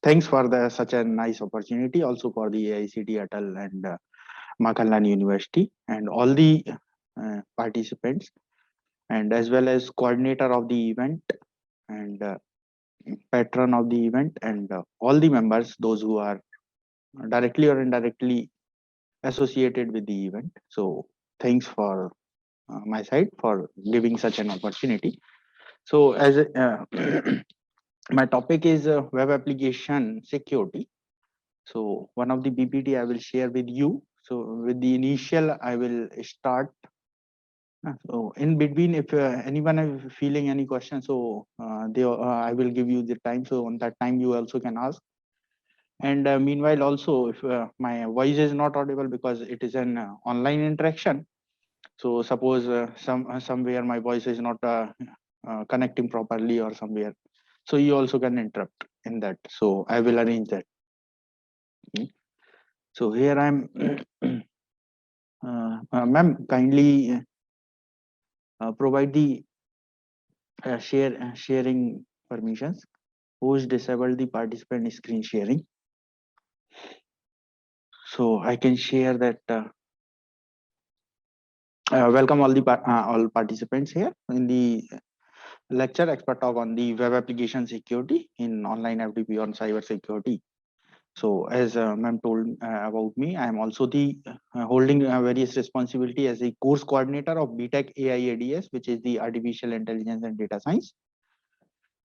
thanks for such a nice opportunity. Also for the AICTE, ATAL, and Makhanlal University, and all the participants, and as well as coordinator of the event and patron of the event, and all the members, those who are directly or indirectly associated with the event. So thanks for my side for giving such an opportunity. So as my topic is web application security. So one of the BPT I will share with you. So with the initial, I will start. So in between, if anyone is feeling any question, so I will give you the time. So on that time, you also can ask. And meanwhile, also, if my voice is not audible because it is an online interaction, so suppose somewhere my voice is not connecting properly or somewhere, so you also can interrupt in that. So I will arrange that. Okay. So here I'm, ma'am, kindly provide the sharing permissions. Who's disabled the participant screen sharing? So I can share that. Welcome all participants here in the lecture expert talk on the web application security in online FDP on cyber security. So as ma'am told about me, I am also the holding various responsibility as a course coordinator of BTech AIADS, which is the Artificial Intelligence and Data Science,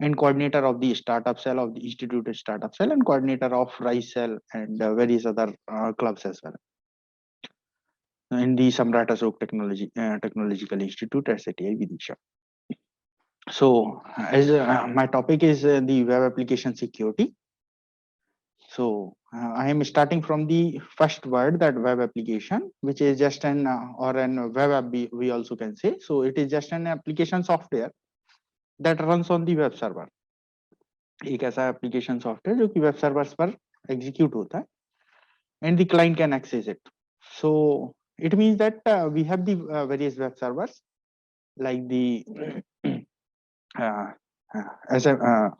and coordinator of the startup cell of the Institute Startup Cell, and coordinator of Rise Cell and various other clubs as well in the Samrat Ashok Technological Institute at SATI Vidisha. So as my topic is the web application security. So I am starting from the first word, that web application, which is just an or an web app we also can say. So it is just an application software that runs on the web server. एक ऐसा application software जो कि web servers पर execute होता है and the client can access it. So it means that we have the various web servers like the as a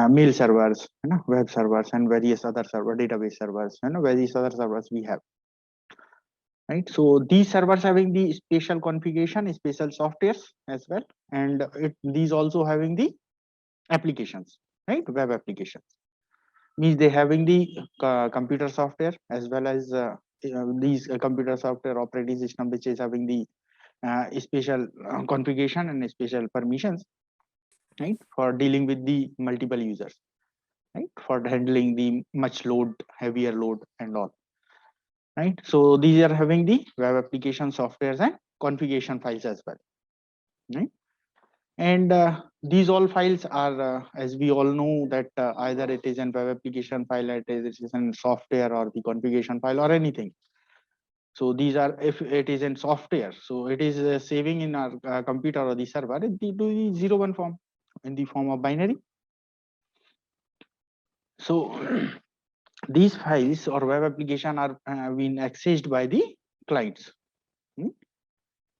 mail servers, web servers, and various other database servers, various other servers we have, right? So these servers having the special configuration, special softwares as well, and these also having the applications, right? Web applications means they having the computer software as well as these computer software operating system which is having the special configuration and special permissions, right, for dealing with the multiple users, right, for handling the much load, heavier load and all, right? So these are having the web application softwares and configuration files as well, right? And these all files are as we all know that either it is an web application file, it is in software, or the configuration file or anything. So these are, if it is in software, so it is saving in our computer or the server in the 0 1 form, in the form of binary. So these files or web application are being accessed by the clients.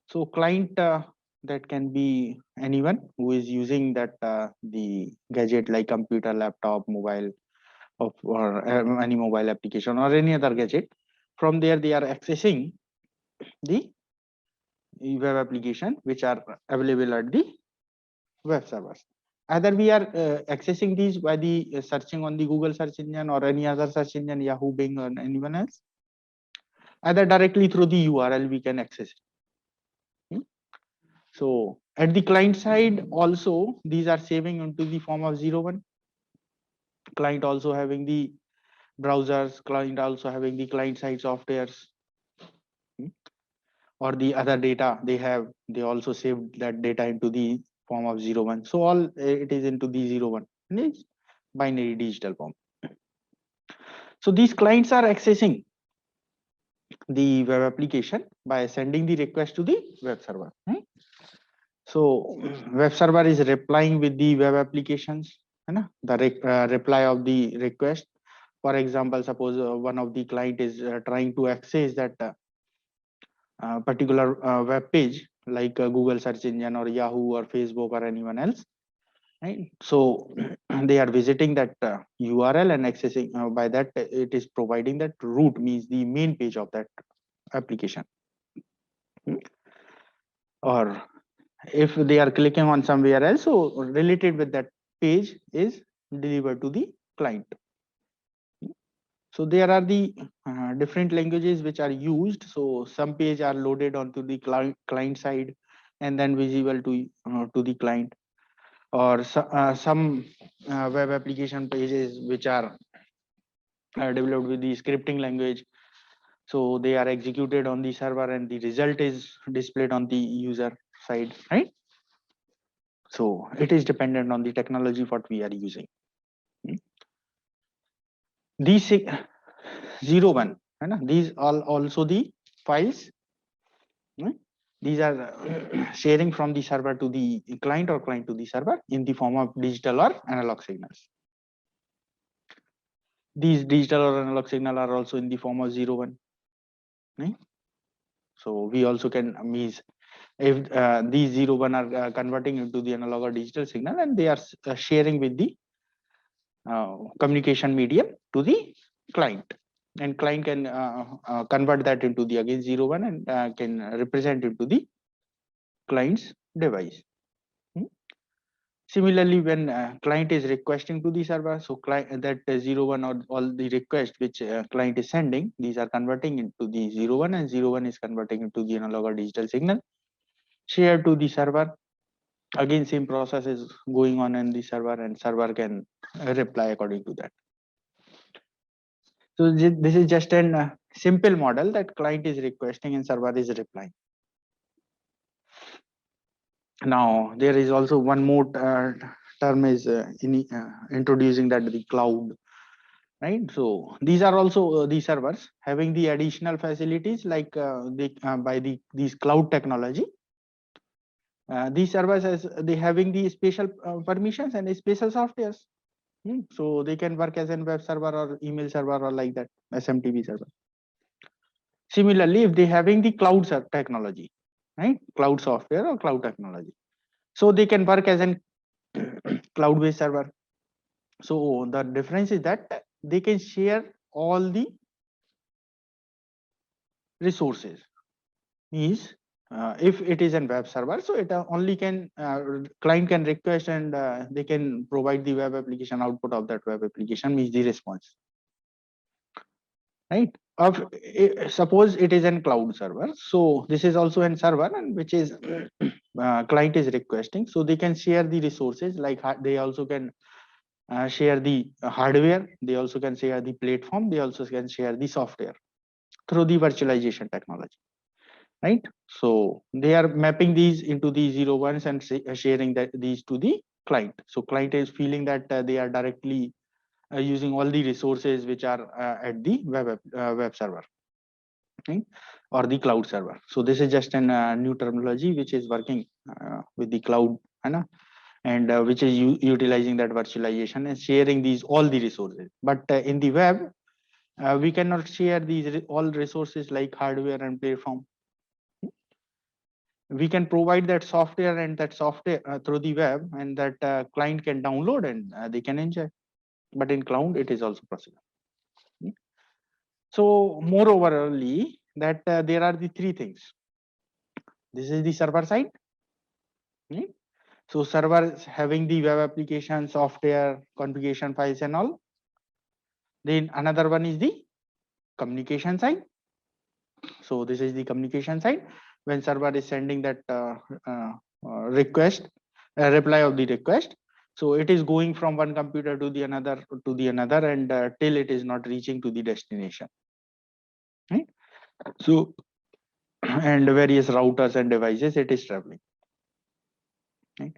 So client that can be anyone who is using that the gadget like computer, laptop, mobile, or any mobile application or any other gadget. From there they are accessing the web application which are available at the web servers. Either we are accessing these by the searching on the Google search engine or any other search engine, Yahoo, Bing, or anyone else. Either directly through the URL we can access it. So at the client side also, these are saving into the form of 0 1. Client also having the browsers, client also having the client side softwares, or the other data they have, they also saved that data into the form of 0 1. So all it is into the 0 1, it's binary digital form. So these clients are accessing the web application by sending the request to the web server, right? So web server is replying with the web applications, the reply of the request. For example, suppose one of the client is trying to access that particular web page like Google search engine or Yahoo or Facebook or anyone else, right? So they are visiting that URL and accessing by that it is providing that root, means the main page of that application. Or if they are clicking on somewhere else, so related with that page is delivered to the client. So there are the different languages which are used. So some page are loaded onto the client side and then visible to the client, or some web application pages which are developed with the scripting language. So they are executed on the server and the result is displayed on the user side, right? So it is dependent on the technology what we are using. These 01, these are also the files. These are sharing from the server to the client or client to the server in the form of digital or analog signals. These digital or analog signal are also in the form of 01. Right? So we also can means if these 01 are converting into the analog or digital signal, and they are sharing with the communication medium to the client, and client can convert that into the again 01 and can represent it to the client's device. Similarly, when client is requesting to the server, so client that 01 or all the request which client is sending, these are converting into the 01, and 01 is converting into the analog or digital signal shared to the server. Again, same process is going on in the server, and server can reply according to that. So this is just a simple model that client is requesting and server is replying. Now there is also one more term is introducing, that the cloud, right? So these are also the servers having the additional facilities like these cloud technology. These servers as they having the special permissions and special softwares. So they can work as a web server or email server or like that SMTP server. Similarly, if they having the cloud technology, right, cloud software or cloud technology, so they can work as a cloud-based server. So the difference is that they can share all the resources. Means if it is a web server, so it only can client can request and they can provide the web application output of that web application, means the response, right? Suppose it is a cloud server, so this is also a server, and which is client is requesting, so they can share the resources, like they also can share the hardware, they also can share the platform, they also can share the software through the virtualization technology, right? So they are mapping these into the 01s and sharing these to the client. So client is feeling that they are directly using all the resources which are at the web server, right? Or the cloud server. So this is just a new terminology which is working with the cloud, and which is utilizing that virtualization and sharing these all the resources. But in the web, we cannot share these all resources like hardware and platform. We can provide that software and that software through the web, and that client can download and they can enjoy. But in cloud, it is also possible. So moreover, only that there are the three things. This is the server side. Right? So server is having the web application, software, configuration files and all. Then another one is the communication side. So this is the communication side, when server is sending that request, reply of the request. So it is going from one computer to the another and till it is not reaching to the destination. Right? So and various routers and devices it is traveling. Right?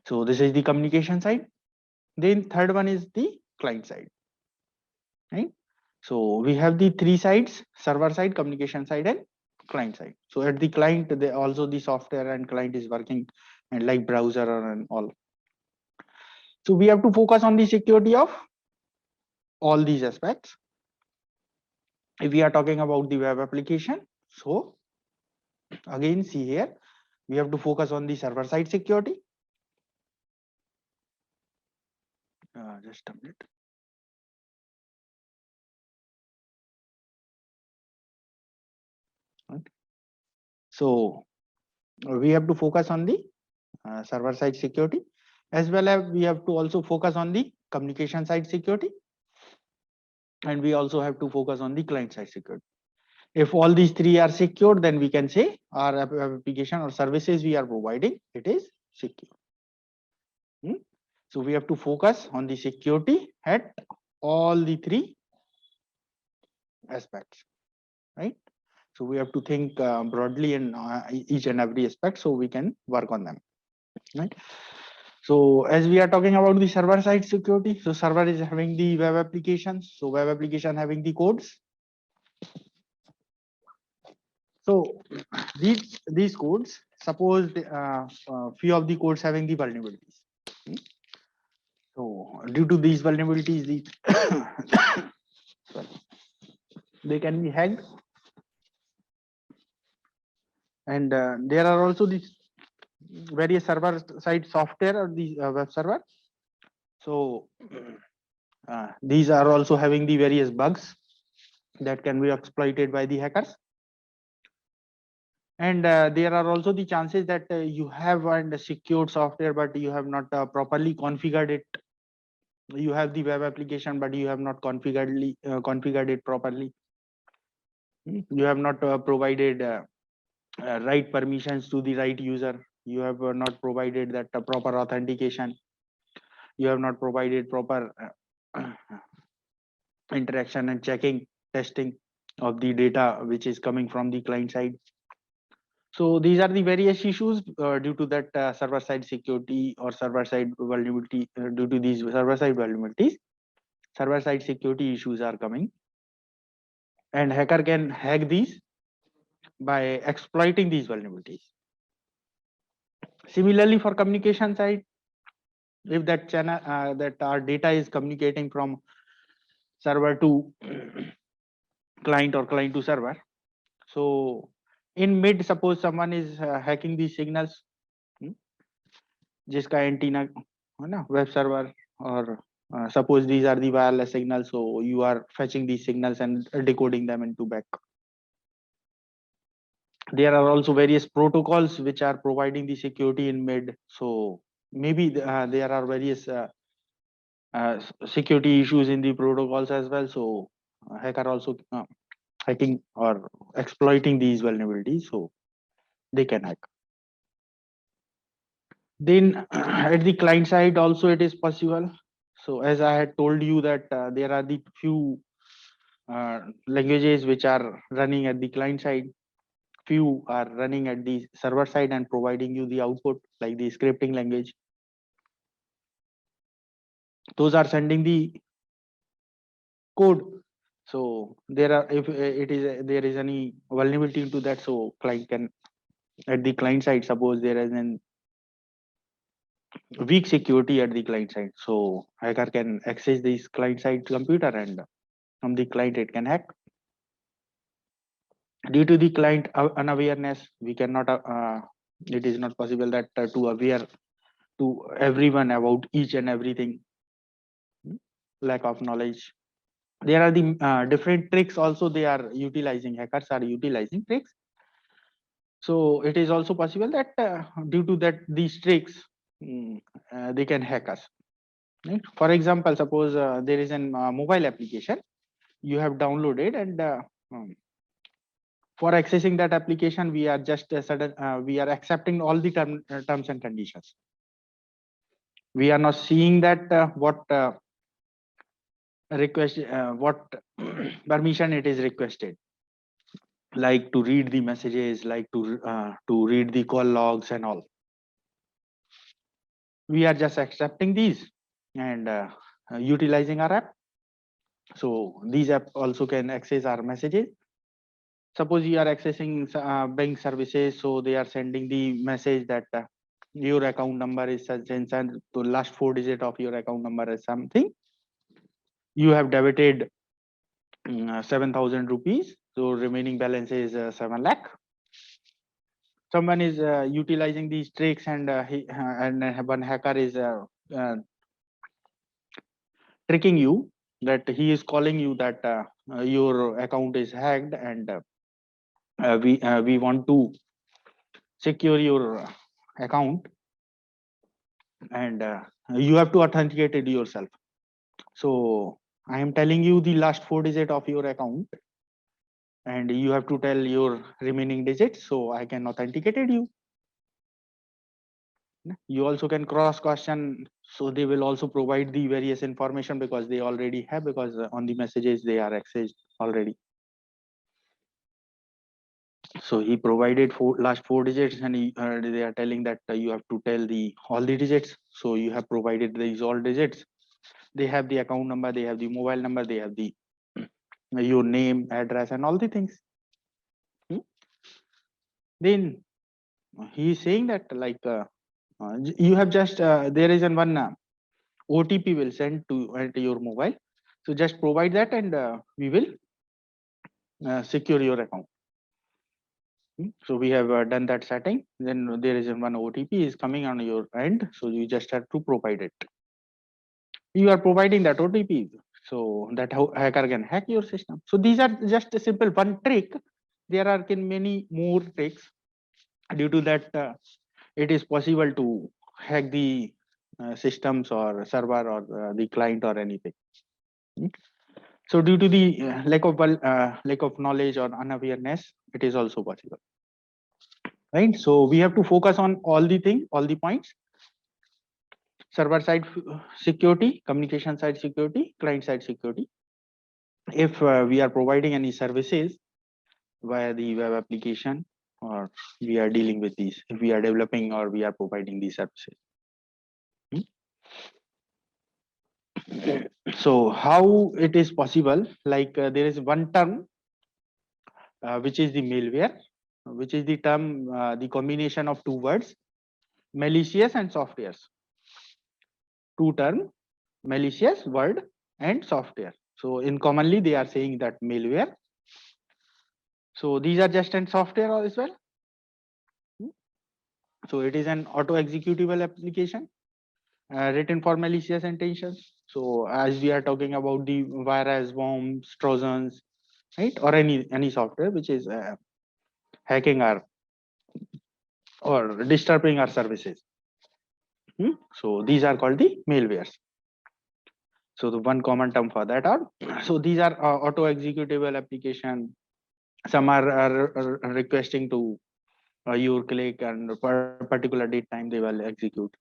So this is the communication side. Then third one is the client side. Right? So we have the three sides: server side, communication side, and client side. So at the client, they also the software and client is working, and like browser and all. So we have to focus on the security of all these aspects. If we are talking about the web application, so again see here, we have to focus on the server side security. Just a minute. Right. So we have to focus on the server side security, as well as we have to also focus on the communication side security, and we also have to focus on the client side security. If all these three are secured, then we can say our application or services we are providing, it is secure. So we have to focus on the security at all the three aspects, right? So we have to think broadly in each and every aspect, so we can work on them, right? So as we are talking about the server side security, so server is having the web applications, so web application having the codes. So these codes, suppose few of the codes having the vulnerabilities. So due to these vulnerabilities, they can be hacked, and there are also these various server side software or the web server. So these are also having the various bugs that can be exploited by the hackers. And there are also the chances that you have and secured software, but you have not properly configured it. You have the web application, but you have not configured it properly. You have not provided right permissions to the right user. You have not provided that proper authentication. You have not provided proper interaction and checking, testing of the data which is coming from the client side. So these are the various issues due to that server side security or server side vulnerability. Due to these server side vulnerabilities, server side security issues are coming, and hacker can hack these by exploiting these vulnerabilities. Similarly, for communication side, if that channel that our data is communicating from server to client or client to server, so in mid, suppose someone is hacking these signals, जिसका antenna है ना web server, और suppose these are the wireless signals, so you are fetching these signals and decoding them into back. There are also various protocols which are providing the security in mid, so maybe there are various security issues in the protocols as well, so hacker also hacking or exploiting these vulnerabilities, so they can hack. Then at the client side also it is possible. So as I had told you that there are the few languages which are running at the client side, few are running at the server side and providing you the output, like the scripting language. Those are sending the code. So there are, if there is any vulnerability into that, so client can, at the client side, suppose there is an weak security at the client side, so hacker can access this client side computer, and from the client it can hack. Due to the client unawareness, we cannot it is not possible that to aware to everyone about each and everything. Lack of knowledge. There are the different tricks also they are utilizing, hackers are utilizing tricks. So it is also possible that due to that these tricks, they can hack us, right? For example, suppose there is an mobile application you have downloaded, and for accessing that application we are just we are accepting all the terms and conditions. We are not seeing that what request what permission it is requested, like to read the messages, like to read the call logs and all. We are just accepting these and utilizing our app. So these app also can access our messages. Suppose you are accessing bank services, so they are sending the message that your account number is such and such, the last 4 digit of your account number is something. You have debited 7,000 rupees, so remaining balance is 7 lakh. Someone is utilizing these tricks, and one hacker is tricking you, that he is calling you that your account is hacked, and we want to secure your account, and you have to authenticate it yourself. So I am telling you the last 4 digit of your account, and you have to tell your remaining digits so I can authenticate you. You also can cross question, so they will also provide the various information because they already have, because on the messages they are accessed already. So he provided last 4 digits, and they are telling that you have to tell the all the digits. So you have provided these all digits. They have the account number, they have the mobile number, they have the your name, address, and all the things. Then he is saying that like you have just there is one OTP will send to your mobile. So just provide that, and we will secure your account. So we have done that setting. Then there is one OTP is coming on your end. So you just have to provide it. You are providing that OTP, so that hacker can hack your system. So these are just a simple one trick. There are many more tricks. Due to that, it is possible to hack the systems or server or the client or anything. So due to the lack of knowledge or unawareness, it is also possible, right? So we have to focus on all the points: server side security, communication side security, client side security. If we are providing any services via the web application, or we are dealing with these, if we are developing or we are providing these services. So how it is possible? Like there is one term which is the malware, which is the term, the combination of two words, malicious and softwares. Two term, malicious word and software. So in commonly they are saying that malware. So these are just an software as well. So it is an auto executable application written for malicious intentions. So as we are talking about the virus, bombs, trojans, right, or any software which is hacking our or disturbing our services. So these are called the malwares. So the one common term for that are, so these are auto executable application. Some are requesting to your click, and particular date time they will execute.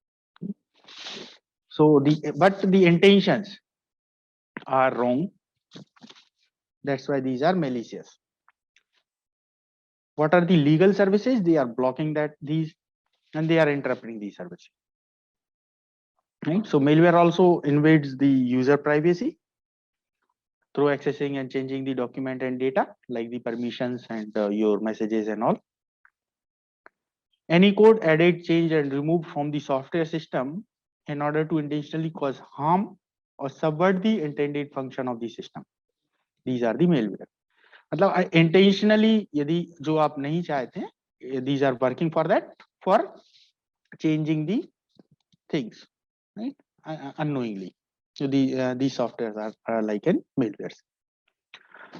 So but the intentions are wrong. That's why these are malicious. What are the legal services? They are blocking these, and they are interrupting these services. Right? So malware also invades the user privacy through accessing and changing the document and data, like the permissions and your messages and all. Any code added, changed, and removed from the software system in order to intentionally cause harm or subvert the intended function of the system. These are the malware. मतलब intentionally यदि जो आप नहीं चाहते हैं, these are working for that, for changing the things, right? Unknowingly. So these softwares are like an malwares.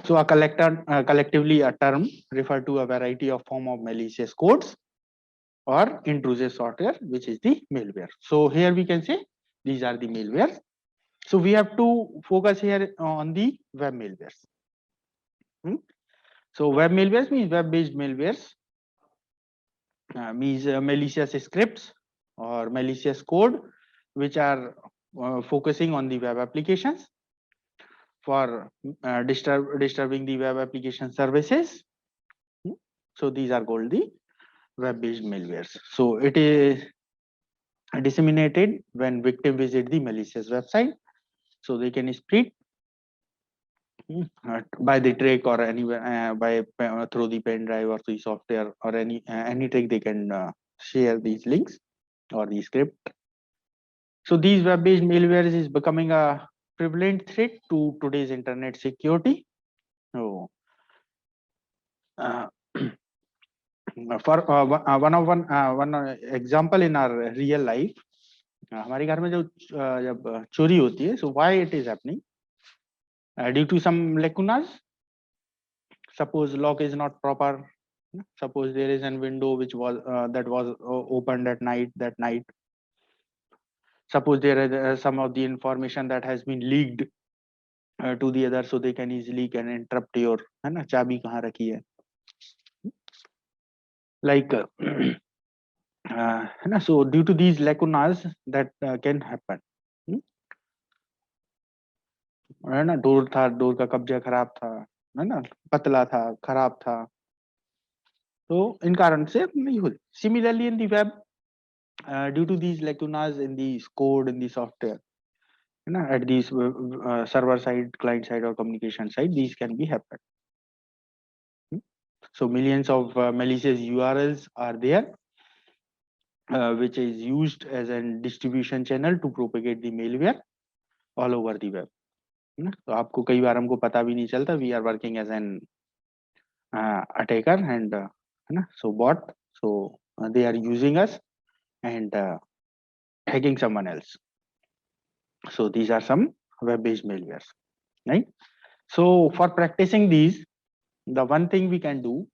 So collectively a term refer to a variety of form of malicious codes or intrusive software, which is the malware. So here we can say these are the malwares. So we have to focus here on the web malwares. So web malwares means web-based malwares, means malicious scripts or malicious code, which are focusing on the web applications for disturbing the web application services. So these are called the web-based malwares. So it is disseminated when victim visit the malicious website, so they can spread by the trick or anywhere by through the pen drive or the software or any trick they can share these links or the script. So these web-based malwares is becoming a prevalent threat to today's internet security. So for one example in our real life, हमारे घर में जो जब चोरी होती है, so why it is happening? Due to some lacunas. Suppose lock is not proper. Suppose there is a window which was that was opened at night. That night. Suppose there is some of the information that has been leaked to the other, so they can easily can interrupt your, है ना, चाबी कहाँ रखी है, like है ना. So due to these lacunas that can happen, है ना, डोर था, डोर का कब्जा खराब था, है ना, पतला था, खराब था, तो इन कारण से नहीं हो. Similarly in the web, due to these lacunas in the code in the software, you know, at these server side, client side, or communication side, these can be happen. So millions of malicious URLs are there, which is used as a distribution channel to propagate the malware all over the web. तो आपको कई बार हमको पता भी नहीं चलता. We are working as an attacker, and है ना, so bot, so they are using us and hacking someone else. So these are some web-based malwares, right? So for practicing these, the one thing we can do,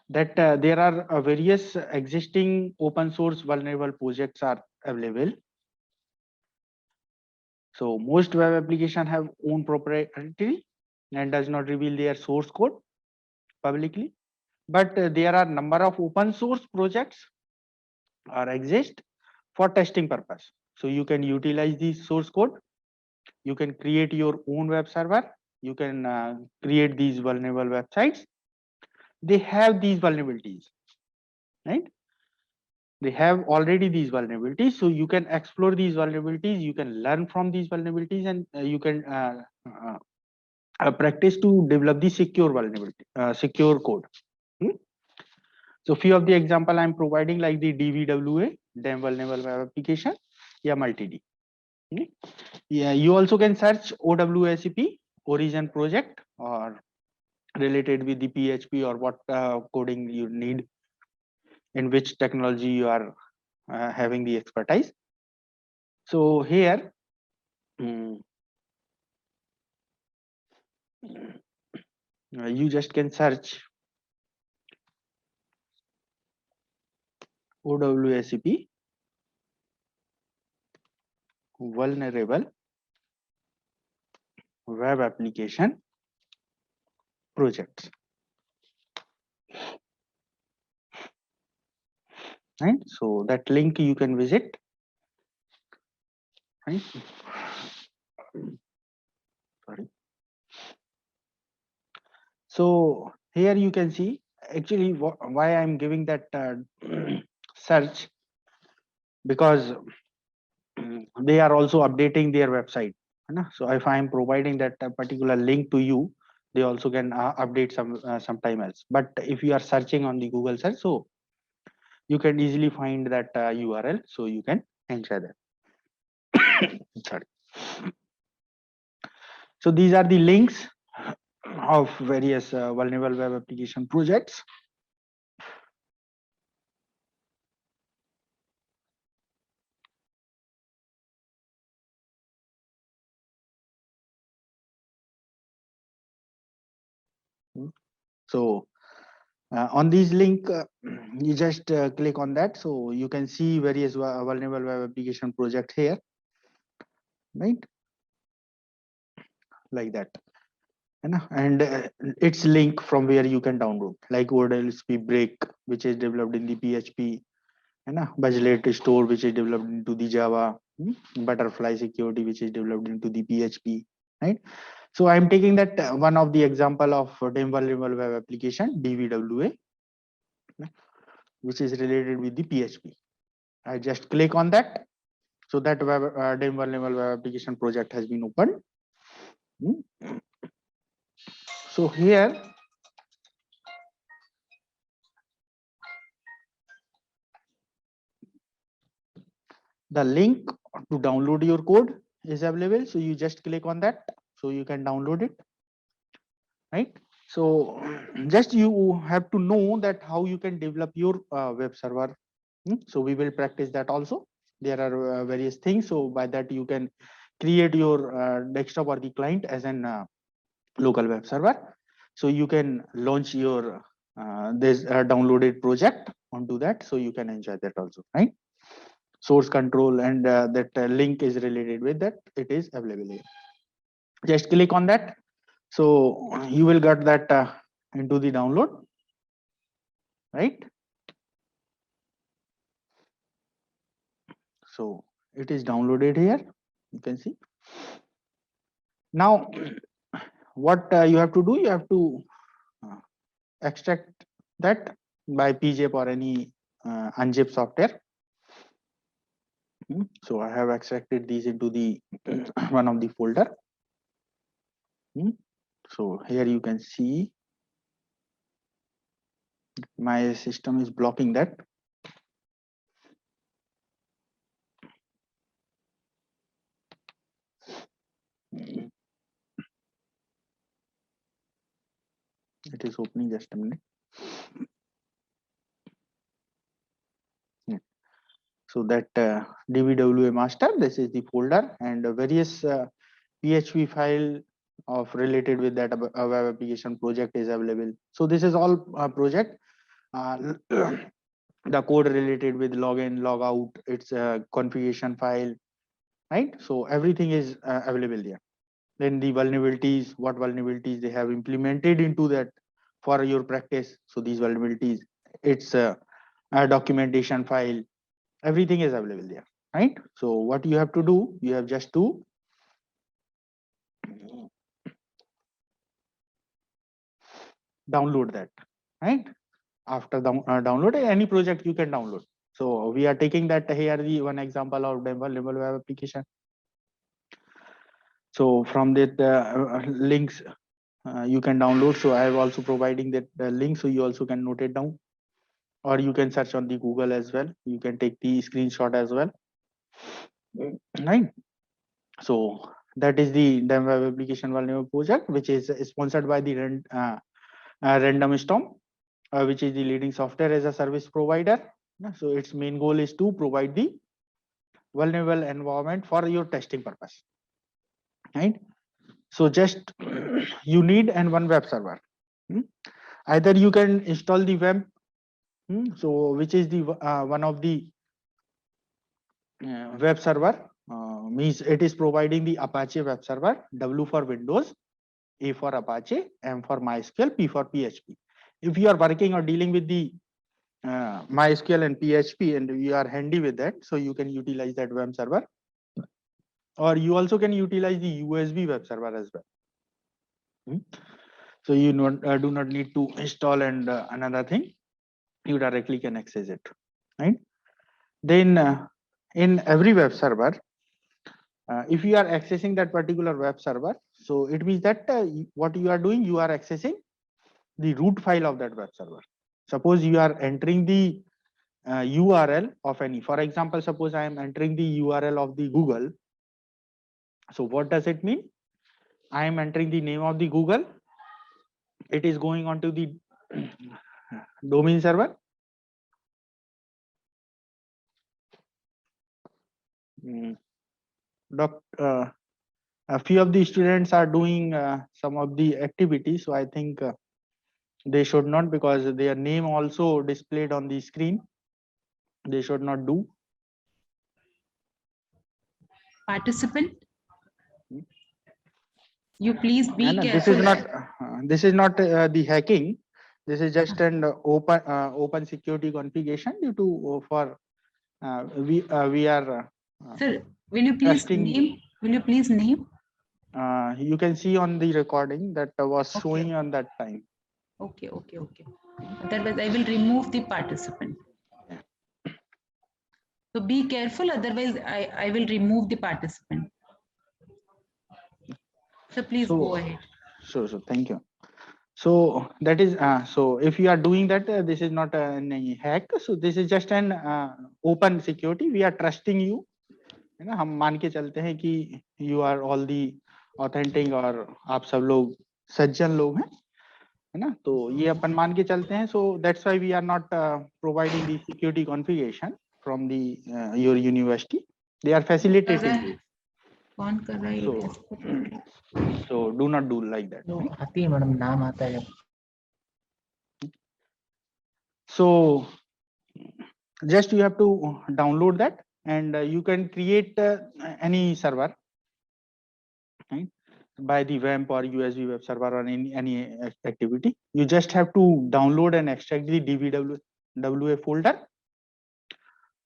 that there are various existing open source vulnerable projects are available. So most web applications have own proprietary and does not reveal their source code publicly, but there are number of open source projects are exist for testing purpose. So you can utilize the source code, you can create your own web server, you can create these vulnerable websites. They have these vulnerabilities, right? They have already these vulnerabilities, so you can explore these vulnerabilities, you can learn from these vulnerabilities, and you can practice to develop the secure vulnerability, secure code. So few of the example I'm providing, like the DVWA, Damn Vulnerable Web Application, yeah, multi-D. Yeah, you also can search OWASP origin project, or related with the PHP, or what coding you need, in which technology you are having the expertise. So here, you just can search OWASP vulnerable web application projects, right? So that link you can visit, right? Sorry. So here you can see actually why I'm giving that search, because they are also updating their website. So if I'm providing that particular link to you, they also can update sometime else. But if you are searching on the Google search, so you can easily find that URL, so you can enter that. Sorry. So these are the links of various vulnerable web application projects. So on these link, you just click on that, so you can see various vulnerable web application project here, right? Like that. And its link from where you can download, like OLSP break, which is developed in the PHP, and Budget store, which is developed into the Java, Butterfly security, which is developed into the PHP, right? So I'm taking that one of the example of DEM vulnerable web application, DVWA, which is related with the PHP. I just click on that, so that DEM vulnerable web application project has been opened. So here, the link to download your code is available, so you just click on that, so you can download it, right? So just you have to know that how you can develop your web server So we will practice that also. There are various things. So by that you can create your desktop or the client as an local web server. So you can launch your this downloaded project onto that. So you can enjoy that also, right? Source control and that link is related with that. It is available here. Just click on that. So you will get that into the download, right? So it is downloaded here. You can see. Now, what you have to do, you have to extract that by pzip or any unzip software. So I have extracted these into the one of the folder. So here you can see my system is blocking that. It is opening, just a minute. So that dbwa master, this is the folder, and various php file of related with that web application project is available. So this is all project. The code related with login, logout, its configuration file, right? So everything is available there. Then the vulnerabilities, what vulnerabilities they have implemented into that for your practice. So these vulnerabilities, it's a documentation file, everything is available there, right? So what you have to do, you have just to download that, right? After download any project you can download. So we are taking that here, the one example of level web application. So from that links you can download. So I have also providing that link, so you also can note it down, or you can search on the Google as well. You can take the screenshot as well, right? So that is the DEM web application vulnerable project, which is sponsored by the Random Storm, which is the leading software as a service provider. So its main goal is to provide the vulnerable environment for your testing purpose, right? So just you need and one web server. Either you can install the web, so which is the one of the web server, means it is providing the Apache web server, W for Windows, A for Apache, M for MySQL, P for PHP. If you are working or dealing with the MySQL and PHP and you are handy with that, so you can utilize that web server, or you also can utilize the USB web server as well. So you do not need to install and another thing, you directly can access it, right? Then in every web server, if you are accessing that particular web server, so it means that what you are doing, you are accessing the root file of that web server. Suppose you are entering the URL of any, for example, suppose I am entering the URL of the Google. So what does it mean? I am entering the name of the Google. It is going on to the domain server. A few of the students are doing some of the activities, so I think they should not, because their name also displayed on the screen. They should not do. Participant, you please be careful. This is not the hacking. This is just an open security configuration due to for we are. Sir, will you please name? Will you please name? You can see on the recording that was showing on that time. Okay. Otherwise, I will remove the participant. So be careful. Otherwise, I will remove the participant. So please go ahead. So thank you. So that is so if you are doing that, this is not any hack. So this is just an open security. We are trusting you. है ना, हम मान के चलते हैं कि you are all the authentic और आप सब लोग सज्जन लोग हैं. है ना, तो ये अपन मान के चलते हैं. So that's why we are not providing the security configuration from the your university. They are facilitating you. कौन कर रहा है ये कैसे पता चलेगा? So do not do like that. तो आती है मैडम, नाम आता है. So just you have to download that, and you can create any server, right, by the WAMP or USB web server or any activity. You just have to download and extract the DVWA folder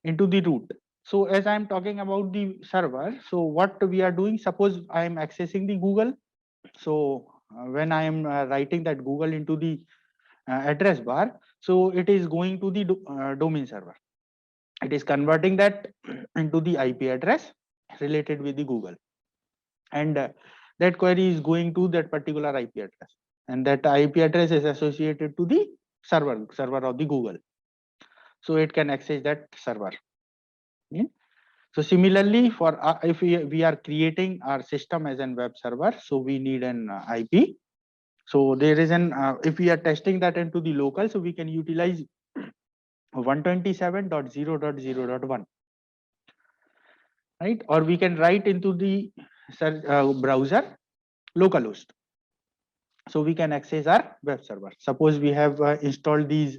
into the root. So as I am talking about the server, so what we are doing, suppose I am accessing the Google. So when I am writing that Google into the address bar, so it is going to the domain server. It is converting that into the IP address related with the Google, and that query is going to that particular IP address, and that IP address is associated to the server of the Google, so it can access that server. Yeah. So similarly, for if we are creating our system as a web server, so we need an IP. So there is an if we are testing that into the local, so we can utilize 127.0.0.1, right? Or we can write into the browser localhost, so we can access our web server. Suppose we have installed these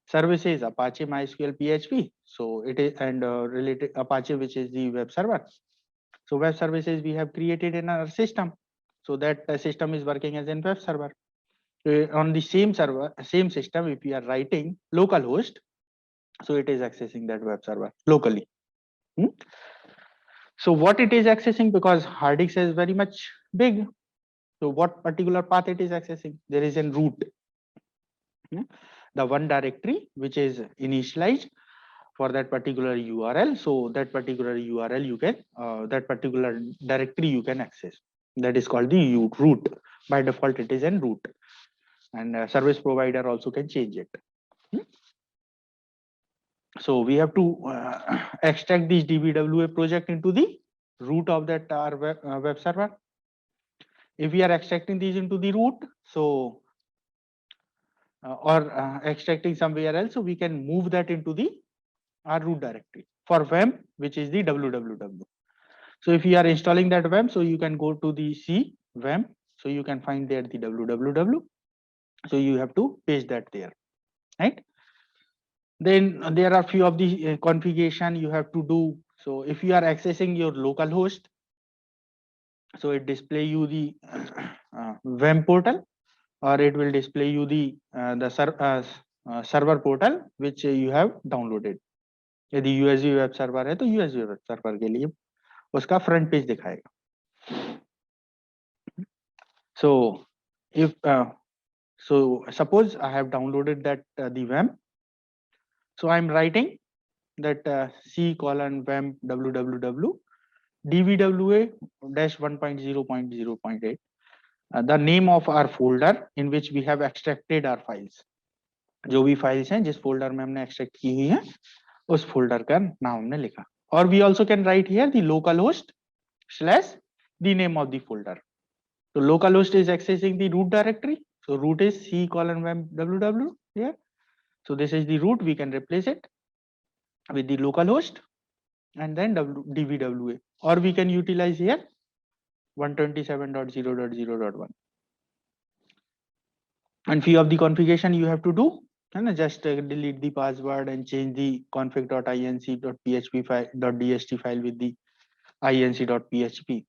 services, Apache, MySQL, PHP, so it is, and related Apache, which is the web server. So web services we have created in our system, so that system is working as a web server. On the same server, same system, if we are writing localhost, so it is accessing that web server locally. So what it is accessing, because hard disk is very much big, so what particular path it is accessing? There is a root, the one directory which is initialized for that particular URL. So that particular URL you can that particular directory you can access. That is called the root. By default it is in root, and service provider also can change it. So we have to extract this DBWA project into the root of that our web server. If we are extracting these into the root, so or extracting somewhere else, so we can move that into the our root directory for WAMP, which is the www. So if you are installing that WAMP, so you can go to the C WAMP, so you can find there the www. So you have to paste that there, right? Then there are few of the configuration you have to do. So if you are accessing your local host, so it display you the WAMP portal, or it will display you the server portal which you have downloaded. यदि USB web server है तो USB web server के लिए उसका front page दिखाएगा. So if so suppose I have downloaded that the WAMP, so I'm writing that C colon WAMP www dvwa dash 1.0.0.8, the name of our folder in which we have extracted our files. जो भी files हैं जिस folder में हमने extract की हुई है उस फोल्डर का नाम हमने लिखा. और we also can write here the local host slash the name of the folder. तो local host is accessing the root directory, so root is C colon www here. So this is the root. We can replace it with the localhost and then dvwa, or we can utilize here 127.0.0.1. and few of the configuration you have to do, and just delete the password and change the config.inc.php file .dst file with the inc.php.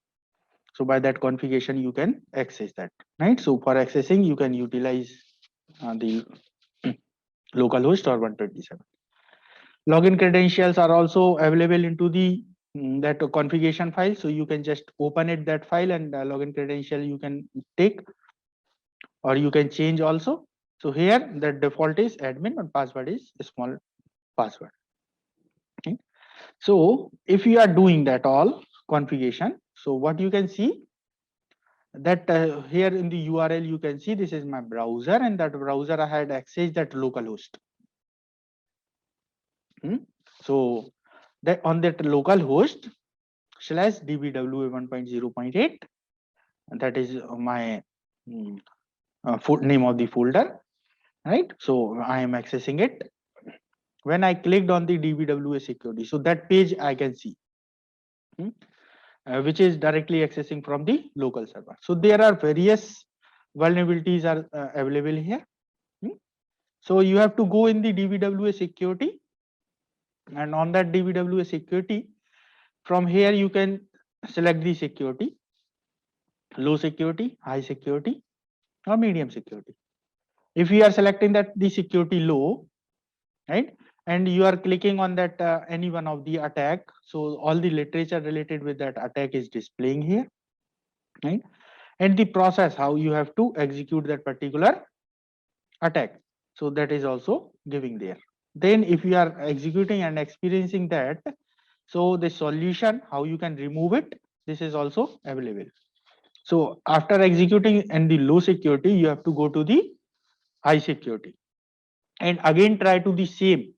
So by that configuration you can access that, right? So for accessing you can utilize the localhost or 127. Login credentials are also available into the that configuration file, so you can just open it, that file, and login credential you can take, or you can change also. So here the default is admin and password is a small password. Okay. So if you are doing that all configuration, so what you can see that here in the URL you can see this is my browser, and that browser I had accessed that localhost. So that on that localhost slash dbwa 1.0.8, that is my name of the folder, right? So I am accessing it. When I clicked on the DBWA security, so that page I can see, which is directly accessing from the local server. So there are various vulnerabilities are available here. So you have to go in the DBWA security, and on that DBWA security, from here you can select the security: low security, high security, or medium security. If you are selecting that the security low, right, and you are clicking on that any one of the attack, so all the literature related with that attack is displaying here, right, and the process how you have to execute that particular attack, so that is also giving there. Then if you are executing and experiencing that, so the solution how you can remove it, this is also available. So after executing in the low security, you have to go to the high security and again try to the same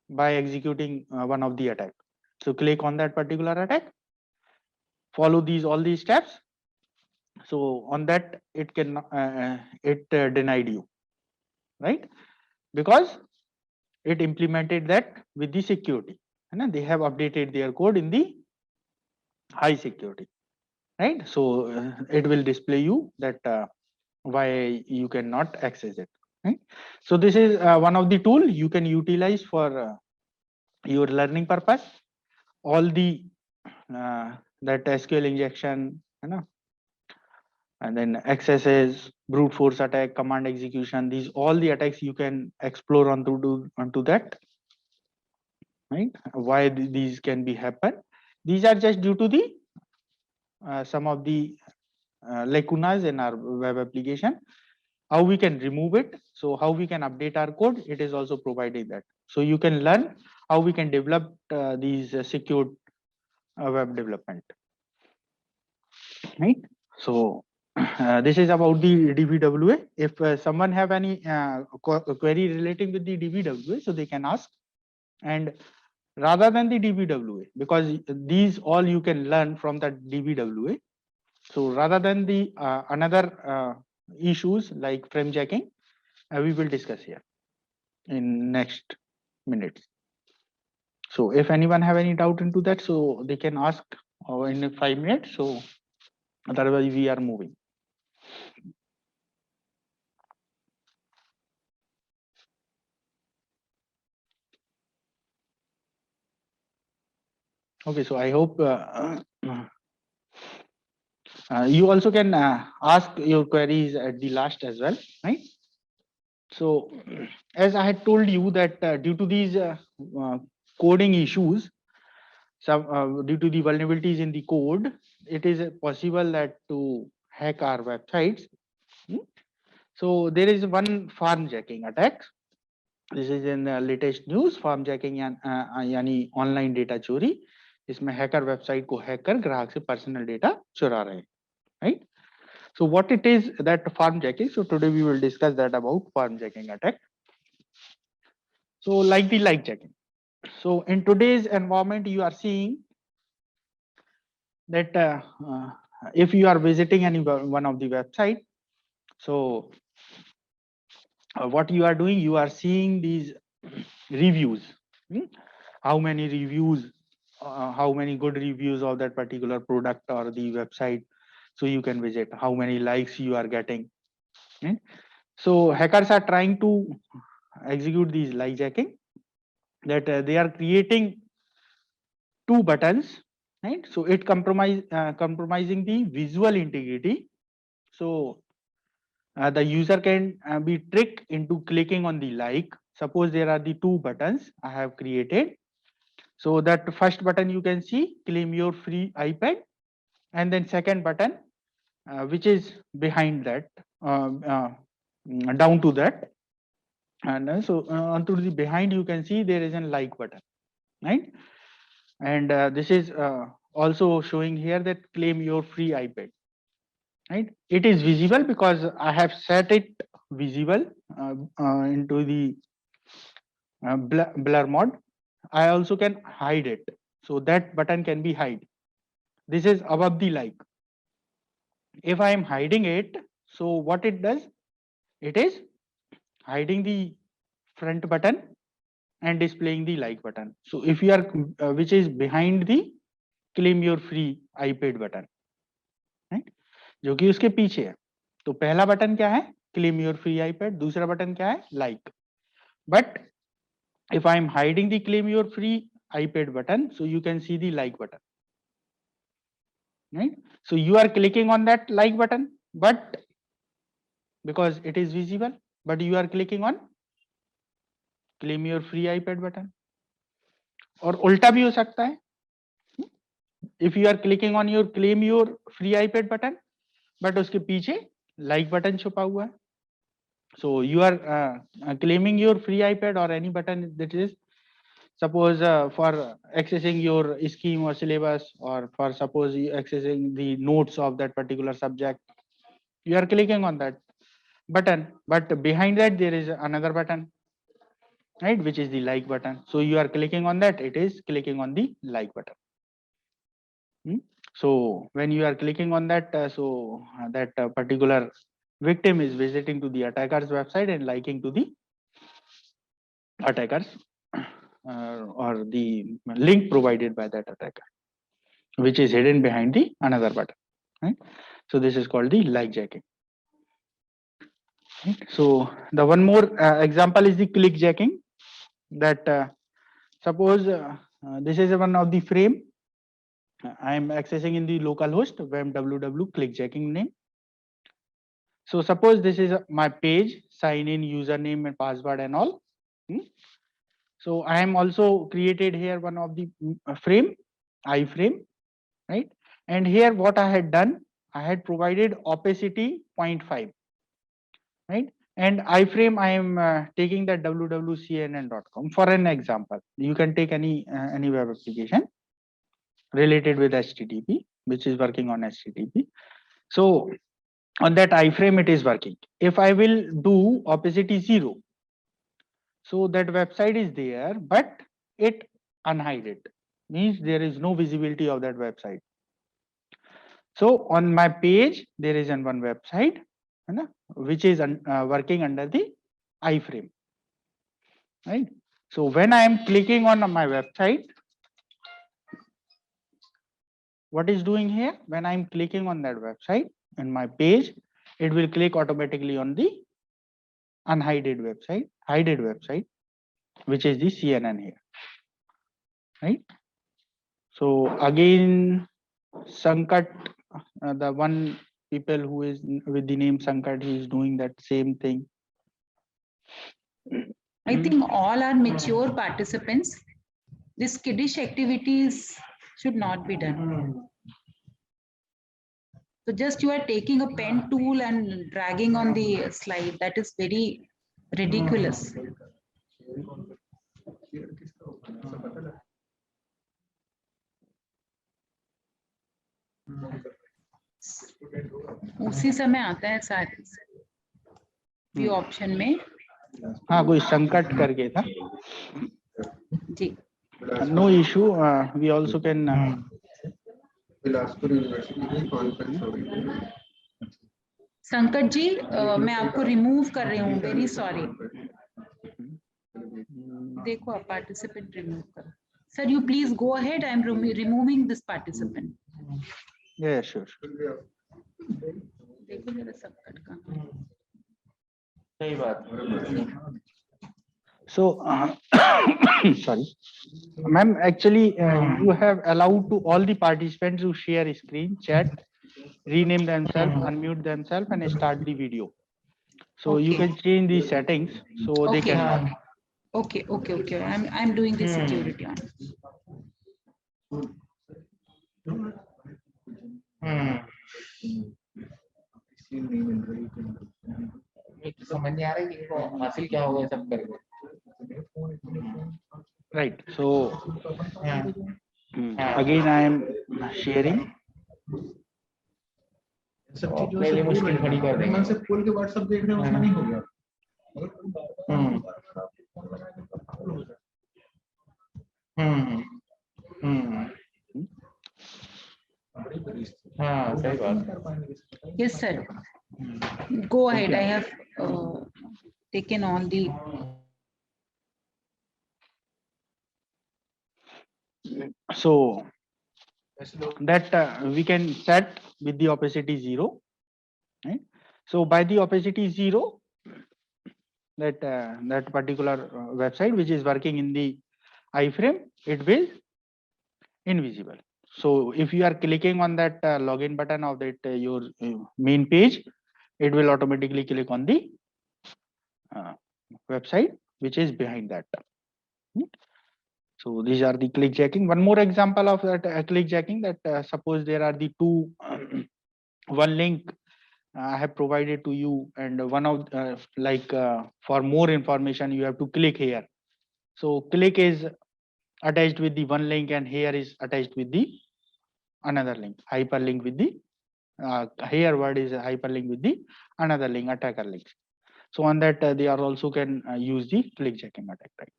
by executing one of the attack. So click on that particular attack, follow all these steps. So on that it can denied you, right, because it implemented that with the security, and they have updated their code in the high security, right? So it will display you that why you cannot access it, right? So this is one of the tool you can utilize for your learning purpose. All the that SQL injection, and then accesses, brute force attack, command execution, these all the attacks you can explore onto that, right? Why these can be happen? These are just due to the some of the lacunas in our web application. How we can remove it? So how we can update our code? It is also providing that. So you can learn how we can develop these secure web development, right? So this is about the DBWA. If someone have any query relating with the DBWA, so they can ask. And rather than the DBWA, because these all you can learn from that DBWA. So rather than the another issues like frame checking, we will discuss here in next minutes. So if anyone have any doubt into that, so they can ask in 5 minutes. So otherwise we are moving. Okay, so I hope you also can ask your queries at the last as well, right? So as I had told you that due to these coding issues, some due to the vulnerabilities in the code, it is possible that to hack our websites. So there is one farm jacking attack. This is in the latest news. farm jacking यानी online data चोरी, इसमें hacker website को hack कर ग्राहक से personal data चुरा रहे हैं, right? So what it is that farm jacking? So today we will discuss that about farm jacking attack. So like the like jacking. So in today's environment, you are seeing that if you are visiting any one of the website, so what you are doing, you are seeing these reviews. How many reviews, how many good reviews of that particular product or the website, so you can visit. How many likes you are getting. So hackers are trying to execute these like jacking, that they are creating two buttons, right? So it compromising the visual integrity. So the user can be tricked into clicking on the like. Suppose there are the two buttons I have created. So that first button you can see, claim your free iPad, and then second button which is behind that, down to that, and so onto the behind you can see there is a like button, right? And this is also showing here that claim your free iPad, right? It is visible because I have set it visible into the blur mode. I also can hide it, so that button can be hide. This is above the like. If I am hiding it, so what it does, It is hiding the front button and displaying the like button. So if you are which is behind the claim your free iPad button, right? जो कि उसके पीछे है. तो पहला button क्या है? Claim your free iPad. दूसरा बटन क्या है? Like. But if I am hiding the claim your free iPad button, so you can see the like button, right? So you are clicking on that like button, but because it is visible, but you are clicking on claim your free iPad button. और उल्टा भी हो सकता है. If you are clicking on your claim your free iPad button, but उसके पीछे like button छुपा हुआ है. So you are claiming your free iPad or any button that is suppose for accessing your scheme or syllabus, or for suppose you accessing the notes of that particular subject, you are clicking on that button, but behind that there is another button, right, which is the like button. So you are clicking on that, it is clicking on the like button. So when you are clicking on that, that particular victim is visiting to the attacker's website and liking to the attackers or the link provided by that attacker, which is hidden behind the another button, right? So this is called the like jacking. Right? So the one more example is the click jacking. That suppose this is one of the frame I am accessing in the local host www click jacking name. So suppose this is my page, sign in, username and password and all. So I am also created here one of the frame, iframe, right? And here what I had done, I had provided opacity 0.5, right? And iframe I am taking that www.cnn.com for an example. You can take any web application related with HTTP, which is working on HTTP. So on that iframe it is working. If I will do opacity 0, so that website is there, but it unhide it, means there is no visibility of that website. So on my page there is one website which is working under the iframe, right? So when I am clicking on my website, what is doing here? When I am clicking on that website in my page, it will click automatically on the unhided website, hided website, which is the CNN here, right? So again, Sankat, the one people who is with the name Sankat, he is doing that same thing. I think all are mature participants. This kiddish activities should not be done. So just you are taking a pen tool and dragging on the slide. That is very ridiculous. उसी समय आता है सारे view option में. हाँ, कोई संकट करके था जी. No issue. We also can. संकट जी, मैं आपको रिमूव कर रही हूँ. Very sorry. देखो आप पार्टिसिपेंट रिमूव करो. Sir, you please go ahead. I am removing this participant. Yeah, sure. देखो जरा संकट का. सही बात. So, sorry, ma'am. Actually, you have allowed to all the participants to share screen, chat, rename themselves, unmute themselves, and start the video. So you can change the settings so they can. Okay. I'm doing the security on. समझ नहीं आ रहा है कि हासिल क्या होगा सब करके. Right. So again, I am sharing. सब चीजें मुश्किल खड़ी कर देंगे. मन से खोल के WhatsApp देख रहे हैं उसमें नहीं हो गया. हाँ, सही बात. Yes, sir. Go ahead. I have taken all the. So that we can set with the opacity 0, right? So by the opacity 0, that particular website which is working in the iframe, it will invisible. So if you are clicking on that login button of that your main page, it will automatically click on the website which is behind that. So these are the click jacking. One more example of that click jacking, that suppose there are the two one link I have provided to you, and one of for more information you have to click here. So click is attached with the one link, and here is attached with the another link, hyperlink with the here word is hyperlink with the another link, attacker link. So on that they are also can use the click jacking attack, right?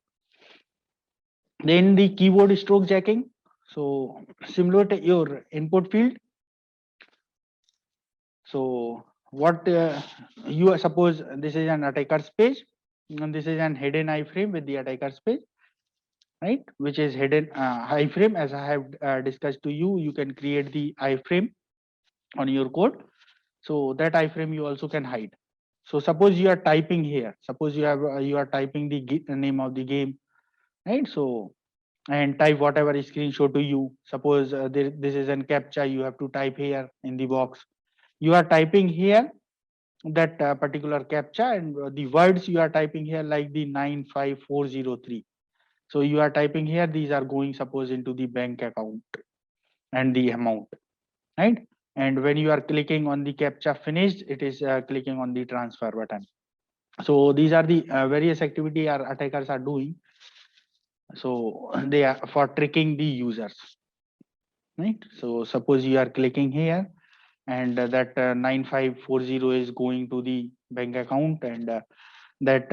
Then the keyboard stroke jacking. So similar to your input field. So what you suppose this is an attacker's page, and this is an hidden iframe with the attacker's page, right? Which is hidden iframe. As I have discussed to you, you can create the iframe on your code. So that iframe you also can hide. So suppose you are typing here. Suppose you have you are typing the name of the game, right? So and type whatever screen show to you. Suppose this is an captcha. You have to type here in the box. You are typing here that particular captcha, and the words you are typing here like the 95403. So you are typing here, these are going suppose into the bank account and the amount, right? And when you are clicking on the captcha finished, it is clicking on the transfer button. So these are the various activity our attackers are doing. So they are for tricking the users, right? So suppose you are clicking here, and that 9540 is going to the bank account, and that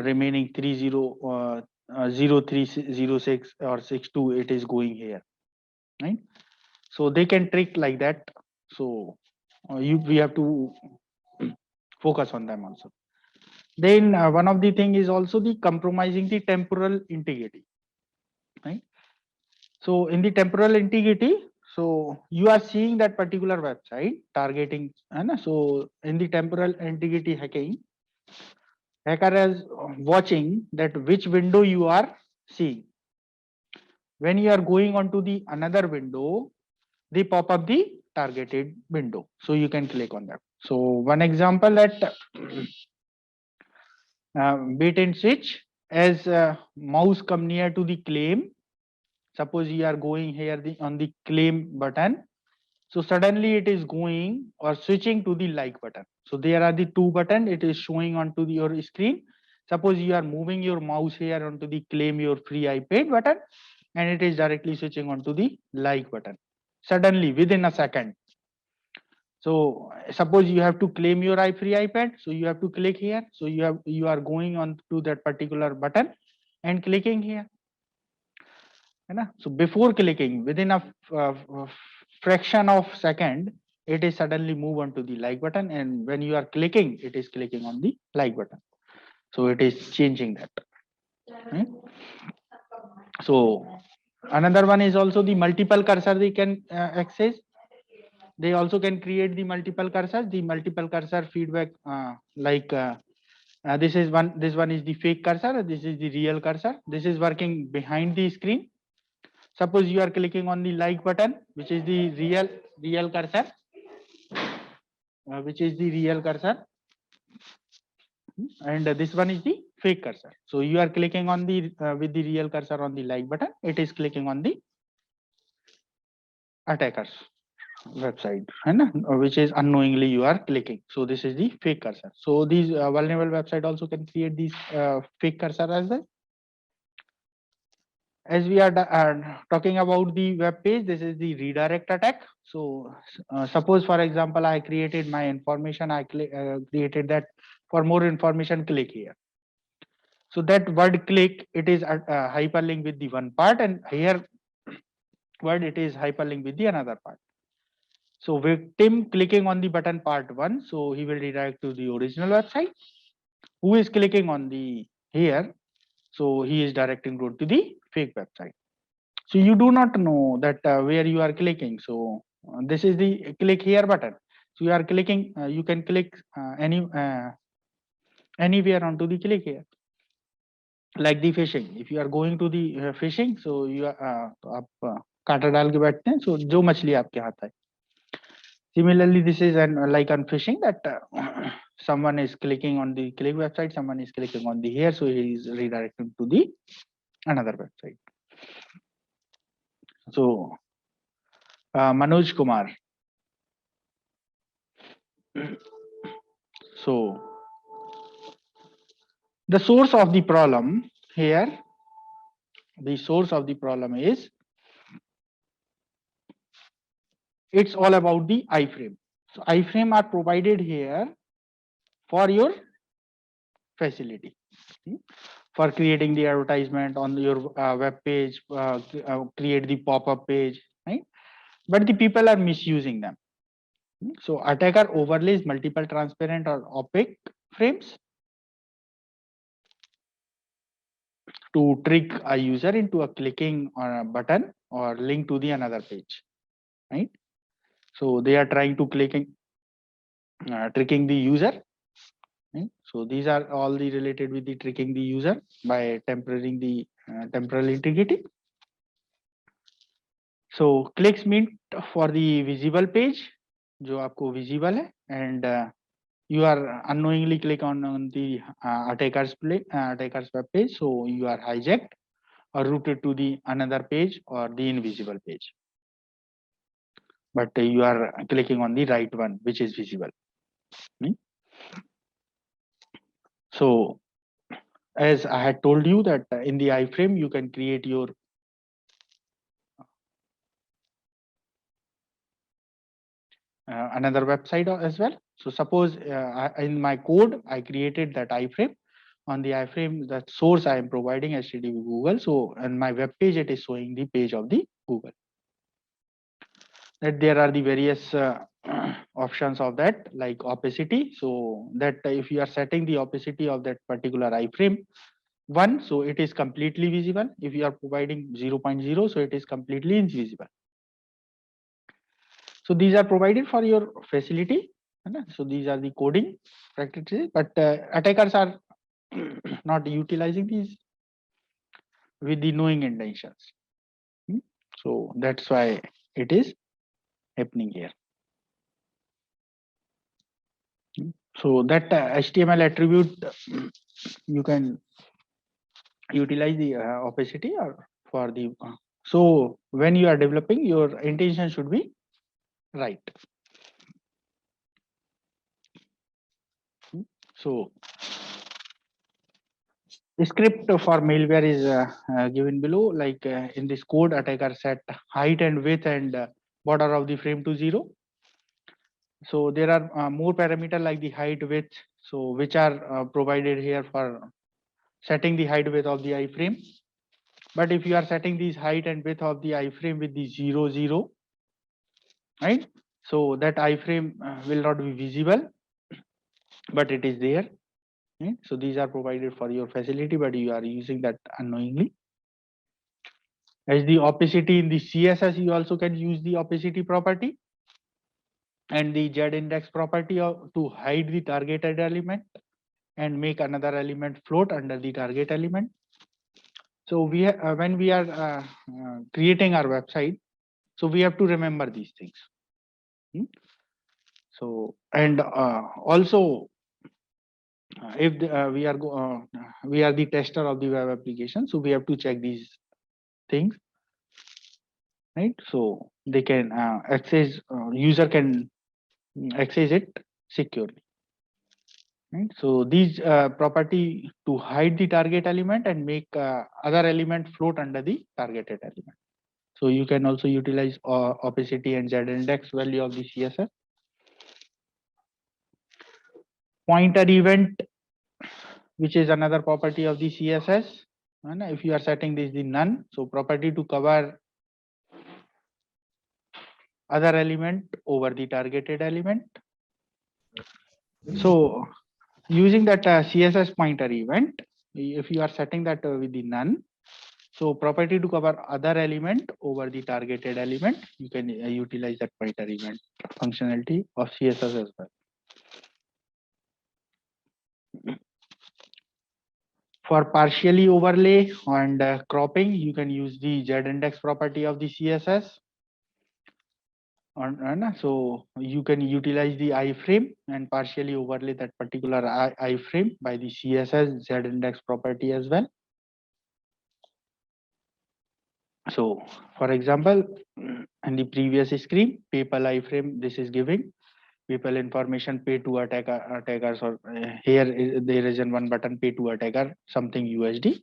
remaining 0306 or 62, it is going here, right? So they can trick like that. So we have to focus on them also. Then one of the thing is also the compromising the temporal integrity, right? So in the temporal integrity, so you are seeing that particular website targeting, so in the temporal integrity hacking, hacker is watching that which window you are seeing. When you are going on to the another window, they pop up the targeted window, so you can click on that. So one example that bait and switch, as mouse come near to the claim. Suppose you are going here on the claim button, so suddenly it is going or switching to the like button. So there are the two buttons, it is showing onto your screen. Suppose you are moving your mouse here onto the claim your free iPad button, and it is directly switching onto the like button suddenly within a second. So suppose you have to claim your free iPad, so you have to click here. So you are going on to that particular button and clicking here. So before clicking, within a fraction of second, it is suddenly move on to the like button, and when you are clicking, it is clicking on the like button. So it is changing that. Right? So another one is also the multiple cursor they can access. They also can create the multiple cursors. The multiple cursor feedback this is one. This one is the fake cursor. This is the real cursor. This is working behind the screen. Suppose you are clicking on the like button, which is the real cursor, and this one is the fake cursor. So you are clicking on the with the real cursor on the like button, it is clicking on the attacker's website, which is unknowingly you are clicking. So this is the fake cursor. So these vulnerable website also can create these fake cursor as well. As we are talking about the web page, this is the redirect attack. So suppose for example I created my information, I created that for more information, click here. So that word click, it is hyperlink with the one part, and here word it is hyperlink with the another part. So victim clicking on the button part 1, so he will redirect to the original website. who is clicking on the here, so he is directing route to the fake website. So you do not know that where you are clicking. So this is the click here button. So you are clicking, you can click anywhere onto the click here, like the fishing. If you are going to the fishing, so you are तो आप कांटा डाल के बैठते हैं, so जो मछली आपके हाथ आए. Similarly, this is like on fishing, that someone is clicking on the click website, someone is clicking on the here, so he is redirected to the another website. So Manoj Kumar. So the source of the problem here, the source of the problem is, it's all about the iframe. So iframe are provided here for your facility, for creating the advertisement on your web page, create the pop-up page, right? But the people are misusing them. So attacker overlays multiple transparent or opaque frames to trick a user into a clicking on a button or link to the another page, right? So they are trying to tricking the user, right? So these are all the related with the tricking the user by tempering the temporal integrity. So clicks mean for the visible page, जो आपको visible है, and you are unknowingly click on the attacker's web page, so you are hijacked or routed to the another page or the invisible page, but you are clicking on the right one which is visible. So as I had told you that in the iframe you can create your another website as well. So suppose in my code I created that iframe. On the iframe, that source I am providing HTTP Google. So on my web page it is showing the page of the Google. That there are the various options of that, like opacity. So that if you are setting the opacity of that particular iframe 1, so it is completely visible. If you are providing 0.0, so it is completely invisible. So these are provided for your facility. So these are the coding practices, but attackers are not utilizing these with the knowing intentions. So that's why it is happening here. So that HTML attribute, you can utilize the opacity or for the so when you are developing, your intention should be right. So the script for malware is given below, like in this code, attacker set height and width and border of the frame to 0. So there are more parameter like the height, width, so which are provided here for setting the height width of the iframe. But if you are setting these height and width of the iframe with the 0, 0, right? So that iframe will not be visible, but it is there. Right? So these are provided for your facility, but you are using that unknowingly. As the opacity in the CSS, you also can use the opacity property and the Z index property to hide the targeted element and make another element float under the target element. So we when we are creating our website, so we have to remember these things. So and also if we are the tester of the web application, so we have to check these things, right? So they can access, user can access it securely, right? So these property to hide the target element and make other element float under the targeted element. So you can also utilize opacity and Z index value of the CSS. Pointer event, which is another property of the CSS. And if you are setting this the none, so property to cover other element over the targeted element. So using that CSS pointer event, if you are setting that with the none, so property to cover other element over the targeted element, you can utilize that pointer event functionality of CSS as well. For partially overlay and cropping, you can use the Z-index property of the CSS. So you can utilize the iframe and partially overlay that particular iframe by the CSS Z-index property as well. So for example, in the previous screen, PayPal iframe, this is giving people information pay to attackers, or here there is one button pay to attacker something USD,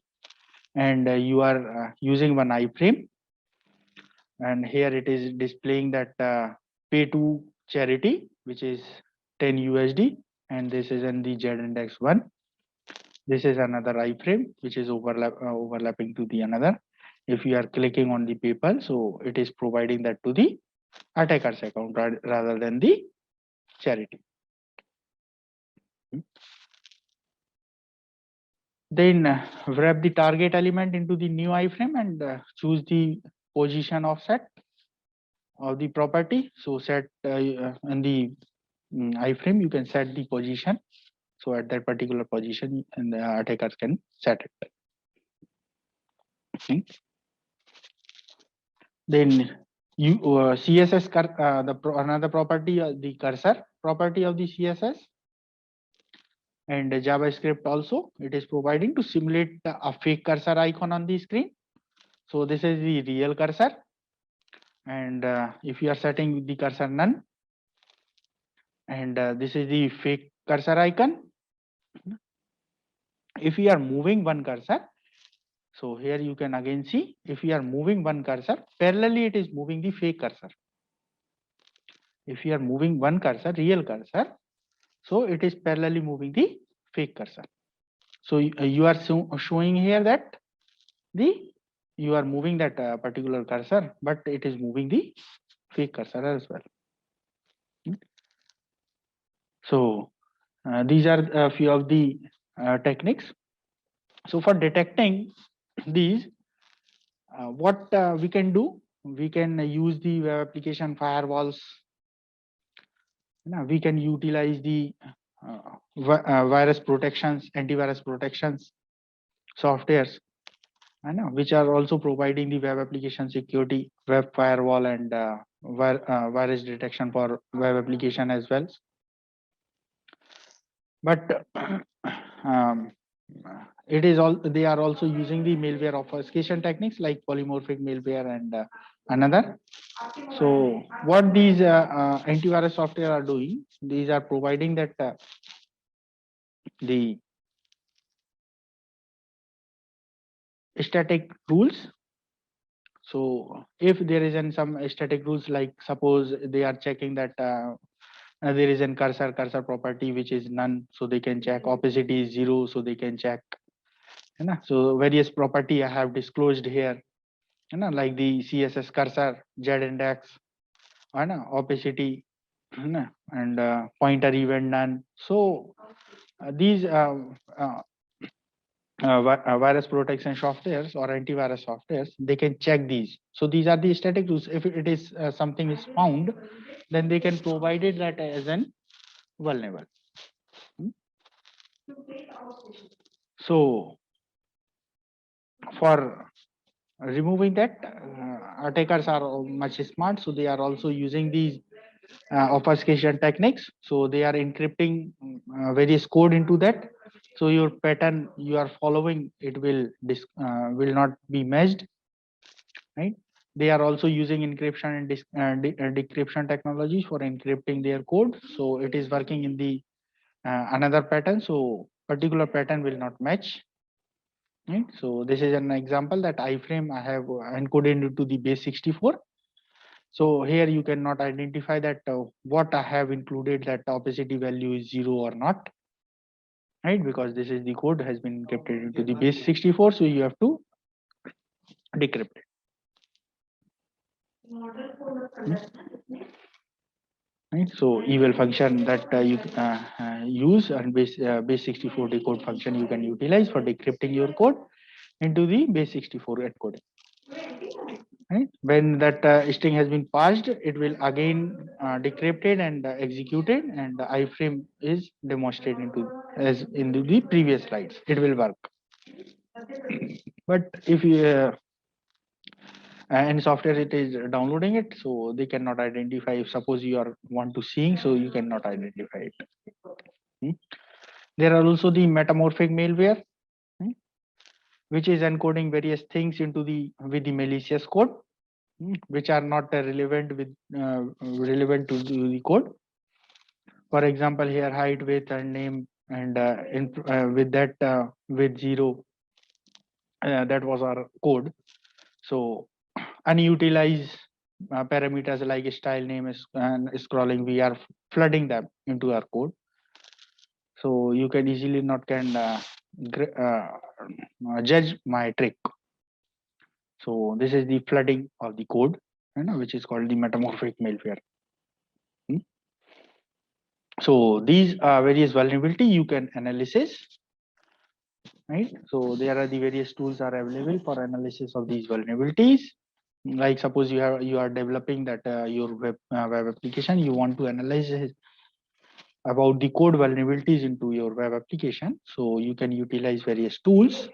and you are using one iframe, and here it is displaying that pay to charity, which is 10 USD, and this is in the Z index 1. This is another iframe which is overlapping to the another. If you are clicking on the PayPal, so it is providing that to the attacker's account rather than the charity. Then wrap the target element into the new iframe and choose the position offset of the property. So set in the iframe, you can set the position. So at that particular position, and the attackers can set it. Okay. Then you CSS another property, the cursor property of the CSS, and JavaScript also, it is providing to simulate a fake cursor icon on the screen. So this is the real cursor, and if you are setting the cursor none, and this is the fake cursor icon. If you are moving one cursor, so here you can again see, if you are moving one cursor, parallelly it is moving the fake cursor. If you are moving one cursor, real cursor, so it is parallelly moving the fake cursor. So you are showing here that you are moving that particular cursor, but it is moving the fake cursor as well. So these are a few of the techniques. So for detecting these, what we can do, we can use the web application firewalls. We can utilize the virus protections, antivirus protections softwares, which are also providing the web application security, web firewall, and virus detection for web application as well. But it is all, they are also using the malware obfuscation techniques like polymorphic malware and another. So what these antivirus software are doing, these are providing that the static rules. So if there is some static rules, like suppose they are checking that there is a cursor property which is none, so they can check opacity is 0, so they can check. So various property I have disclosed here, like the CSS cursor, Z index, opacity, and pointer event none. So these virus protection softwares or antivirus softwares, they can check these. So these are the static rules. If it is something is found, then they can provide it that as an vulnerable. So for removing that, attackers are much smart, so they are also using these obfuscation techniques. So they are encrypting various code into that, so your pattern you are following, it will not be matched, right? They are also using encryption and decryption technologies for encrypting their code, so it is working in the another pattern, so particular pattern will not match. Right? So this is an example that iframe I have encoded into the base 64. So here you cannot identify that what I have included, that opacity value is 0 or not, right? Because this is the code has been encrypted into the base 64, so you have to decrypt it. right? So eval function that you use, and base 64 decode function you can utilize for decrypting your code into the base 64 encoding. Right? When that string has been passed, it will again decrypted and executed, and the iframe is demonstrated into as in the previous slides. It will work. But if you in software it is downloading it, so they cannot identify. If suppose you are want to seeing, so you cannot identify it. There are also the metamorphic malware, which is encoding various things into the with the malicious code, which are not relevant to the code. For example, here height, width, and name, and with that with 0, that was our code. So unutilized parameters like style, name, and scrolling, we are flooding them into our code. So you can easily not can judge my trick. So this is the flooding of the code, which is called the metamorphic malware. So these are various vulnerability you can analysis, right? So there are the various tools are available for analysis of these vulnerabilities. Like suppose you are developing that your web application, you want to analyze about the code vulnerabilities into your web application. So you can utilize various tools.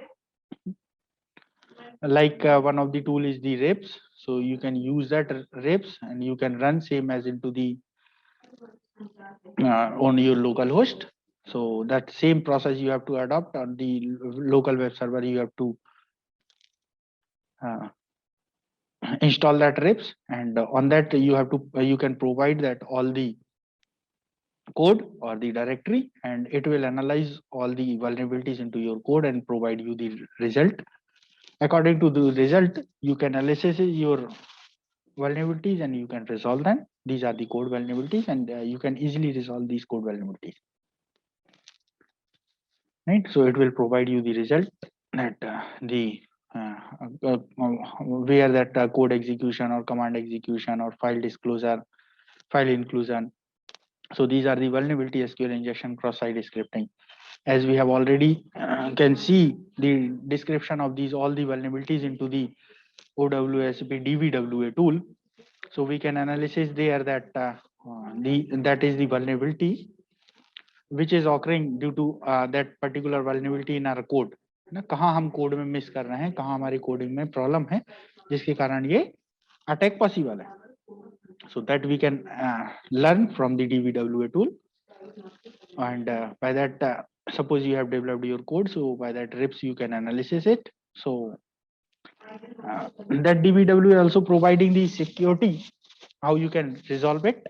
Like one of the tool is the reps. So you can use that reps and you can run same as into the on your local host. So that same process you have to adopt on the local web server. You have to install that reps, and on that you have to you can provide that all the code or the directory, and it will analyze all the vulnerabilities into your code and provide you the result. According to the result, you can analyze your vulnerabilities and you can resolve them. These are the code vulnerabilities, and you can easily resolve these code vulnerabilities. Right, so it will provide you the result that where that code execution or command execution or file disclosure, file inclusion. So these are the vulnerability SQL injection, cross-site scripting. As we have already can see the description of these all the vulnerabilities into the OWASP DVWA tool. So we can analysis there that that is the vulnerability which is occurring due to that particular vulnerability in our code. ना कहाँ हम code में miss कर रहे हैं, कहाँ हमारी coding में प्रॉब्लम है जिसके कारण ये अटैक पॉसिबल है. So that we can learn from the DVWA tool, and by that suppose you have developed your code, so by that reps you can analysis it. So that DVWA also providing the security how you can resolve it,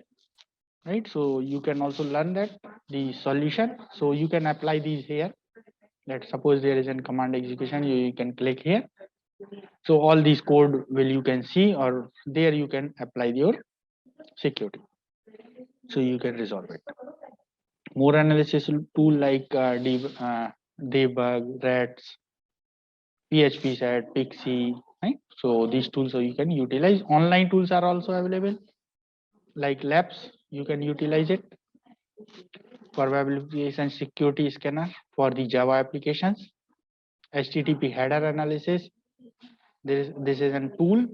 right? So you can also learn that the solution, so you can apply these here. That suppose there is a command execution, you can click here, so all these code will you can see, or there you can apply your security, so you can resolve it. More analysis tool like debug, rats, PHP set, Pixie, right? So these tools, so you can utilize. Online tools are also available like labs, you can utilize it for web application security scanner for the Java applications. HTTP header analysis, this is a tool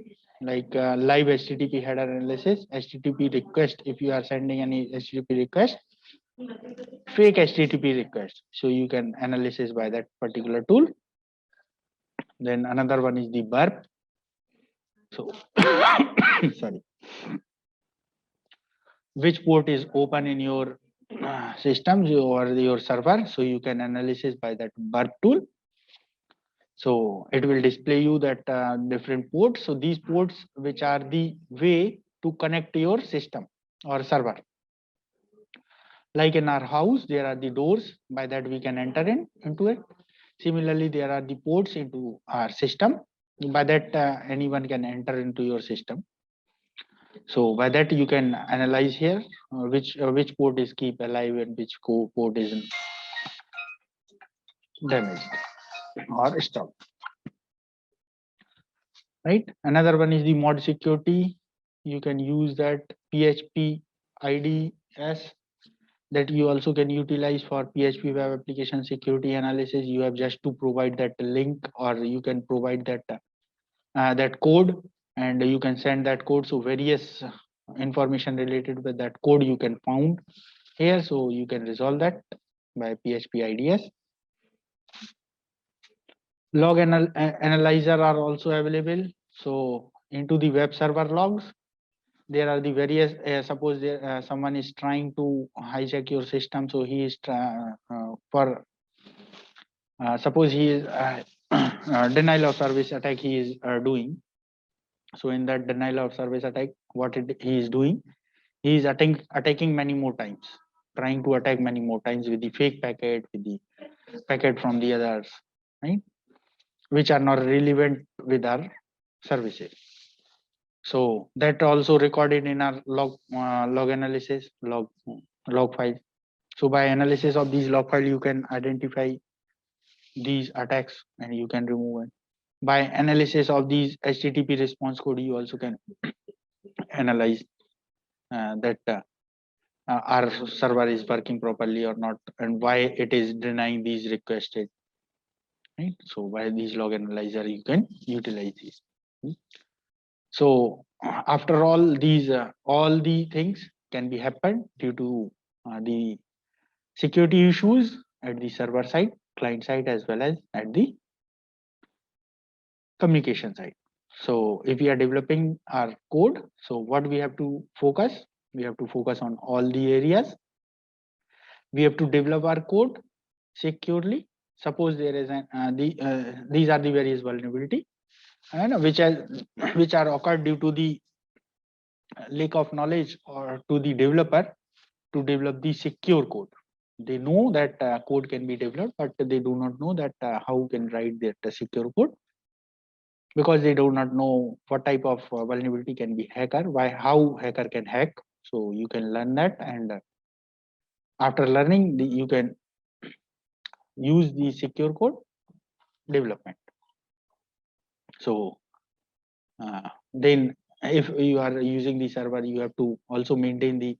like live HTTP header analysis. HTTP request, if you are sending any HTTP request, fake HTTP request, so you can analysis by that particular tool. Then another one is the burp. So sorry, which port is open in your systems or your server, so you can analysis by that burp tool. So it will display you that different ports. So these ports which are the way to connect to your system or server. Like in our house, there are the doors, by that we can enter into it. Similarly, there are the ports into our system, by that anyone can enter into your system. So by that you can analyze here which port is keep alive and which port is damaged or stopped. Right. Another one is the mod security. You can use that PHP IDS that you also can utilize for PHP web application security analysis. You have just to provide that link, or you can provide that code, and you can send that code. So various information related with that code you can found here, so you can resolve that by PHP IDS. Log analyzer are also available. So into the web server logs, there are the various, suppose there, someone is trying to hijack your system. So he is suppose he is denial of service attack he is doing. So in that denial of service attack, what he is doing, he is attacking many more times, trying to attack many more times with the fake packet, with the packet from the others, right, which are not relevant with our services. So that also recorded in our log analysis, log file. So by analysis of these log file, you can identify these attacks and you can remove it. By analysis of these HTTP response code, you also can analyze that our server is working properly or not, and why it is denying these requested. Right? So by these log analyzer, you can utilize these. So after all these, all the things can be happened due to the security issues at the server side, client side, as well as at the communication side. So if we are developing our code, so what we have to focus? We have to focus on all the areas. We have to develop our code securely. Suppose there is these are the various vulnerability, and which are occurred due to the lack of knowledge or to the developer to develop the secure code. They know that code can be developed, but they do not know that how can write that secure code, because they do not know what type of vulnerability can be hacker, how hacker can hack. So you can learn that, and after learning, you can use the secure code development. So then if you are using the server, you have to also maintain the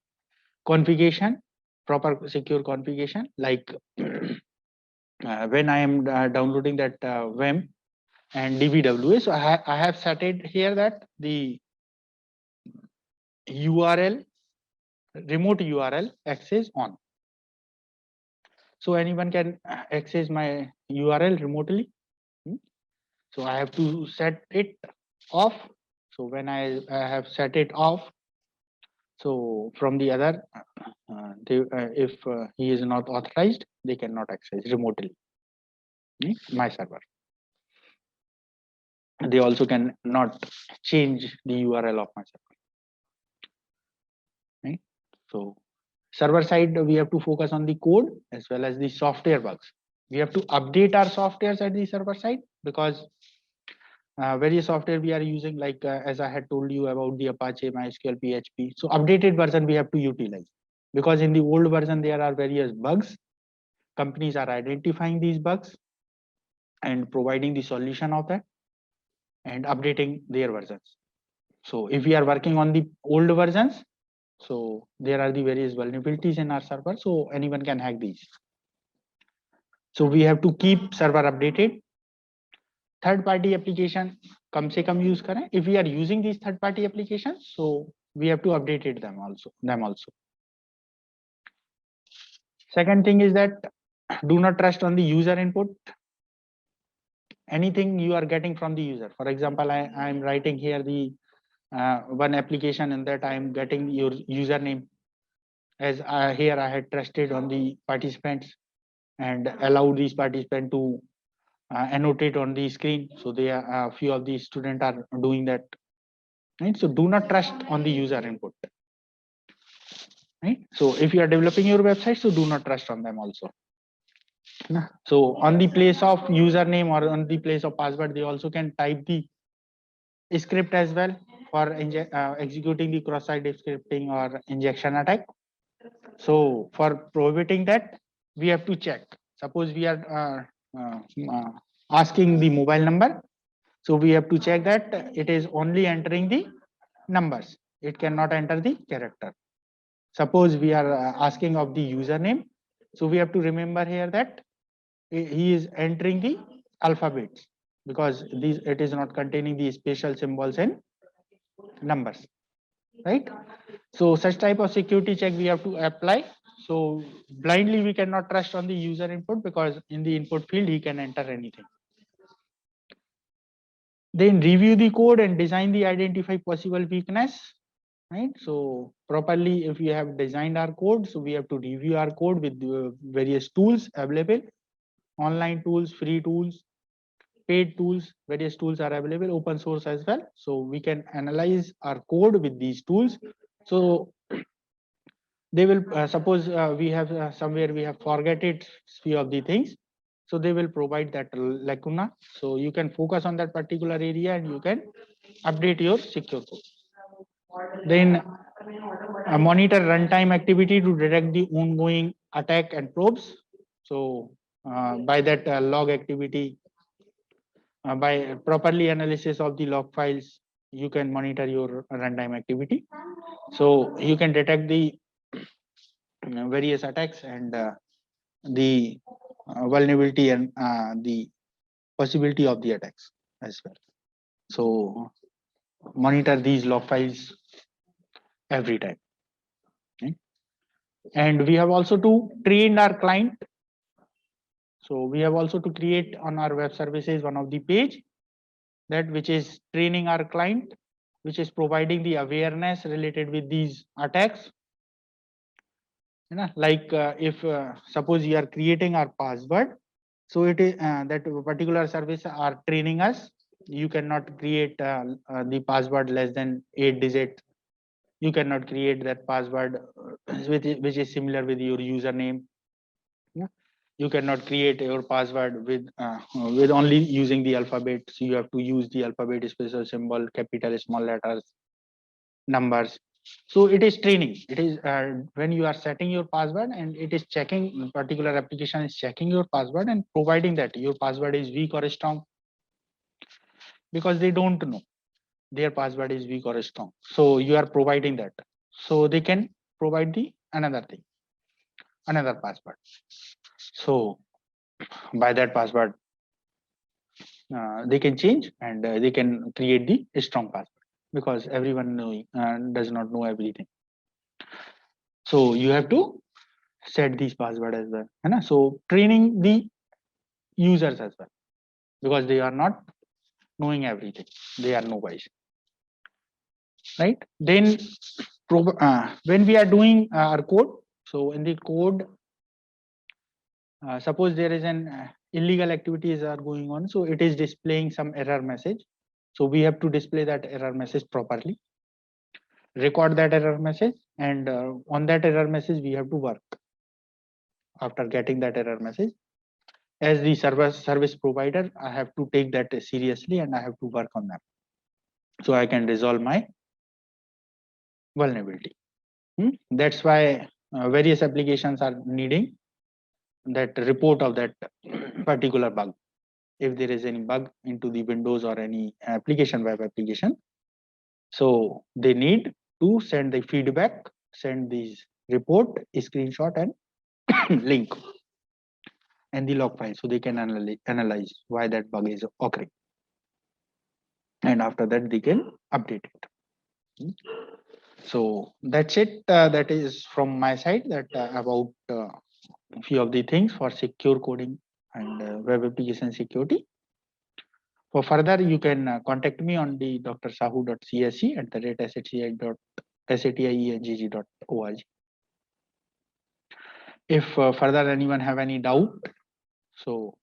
configuration, proper secure configuration. Like when I am downloading that WEM and DBWA, so I have set it here that the URL, remote URL access on. So anyone can access my URL remotely. So I have to set it off. So when I have set it off, so from the other, if he is not authorized, they cannot access remotely my server. They also can not change the URL of my server. Right? So server side, we have to focus on the code as well as the software bugs. We have to update our softwares at the server side, because various software we are using, like as I had told you about the Apache, MySQL, PHP. So updated version we have to utilize, because in the old version there are various bugs. Companies are identifying these bugs and providing the solution of that and updating their versions. So if we are working on the old versions, so there are the various vulnerabilities in our server, so anyone can hack these. So we have to keep server updated. Third party application कम से कम use करें. If we are using these third party applications, so we have to update them also. Second thing is that do not trust on the user input. Anything you are getting from the user. For example, I am writing here the one application, and that I am getting your username, as here I had trusted on the participants and allowed these participants to annotate on the screen. So they are few of the students are doing that. Right? So do not trust on the user input. Right? So if you are developing your website, so do not trust on them also. So on the place of username or on the place of password, they also can type the script as well for executing the cross-site scripting or injection attack. So for prohibiting that, we have to check. Suppose we are asking the mobile number, so we have to check that it is only entering the numbers. It cannot enter the character. Suppose we are asking of the username. So we have to remember here that he is entering the alphabets, because it is not containing the special symbols and numbers, right? So such type of security check we have to apply. So blindly we cannot trust on the user input, because in the input field he can enter anything. Then review the code and design the identify possible weakness, right? So properly, if we have designed our code, so we have to review our code with various tools available, online tools, free tools, paid tools. Various tools are available, open source as well. So we can analyze our code with these tools. So they will suppose we have somewhere we have forgotten few of the things, so they will provide that lacuna, so you can focus on that particular area and you can update your secure code. Then monitor runtime activity to detect the ongoing attack and probes. So by that log activity, by properly analysis of the log files, you can monitor your runtime activity, so you can detect the various attacks and the vulnerability and the possibility of the attacks as well. So monitor these log files every time. Okay? And we have also to train our client. So we have also to create on our web services one of the page that which is training our client, which is providing the awareness related with these attacks. You know, like if suppose you are creating our password, so it is that particular service are training us. You cannot create the password less than 8 digits. You cannot create that password which is similar with your username. Yeah. You cannot create your password with only using the alphabet. So you have to use the alphabet, special symbol, capital, small letters, numbers. So it is training. It is when you are setting your password and it is checking, particular application is checking your password and providing that your password is weak or strong, because they don't know their password is weak or strong. So you are providing that, so they can provide the another thing, another password. So by that password they can change and they can create the strong password, because everyone does not know everything. So you have to set these password as well, and so training the users as well, because they are not knowing everything, they are novice, right? Then when we are doing our code, so in the code, suppose there is an illegal activities are going on, so it is displaying some error message, so we have to display that error message properly, record that error message, and on that error message we have to work. After getting that error message, as the service provider, I have to take that seriously and I have to work on them, so I can resolve my vulnerability. That's why various applications are needing that report of that particular bug. If there is any bug into the Windows or any application, web application, so they need to send the feedback, send these report, screenshot and link and the log file, so they can analyze why that bug is occurring, and after that they can update it. So that's it. That is from my side, that about few of the things for secure coding and web application security. For further, you can contact me on the drsahu.csc@satiengg.org. If further anyone have any doubt, so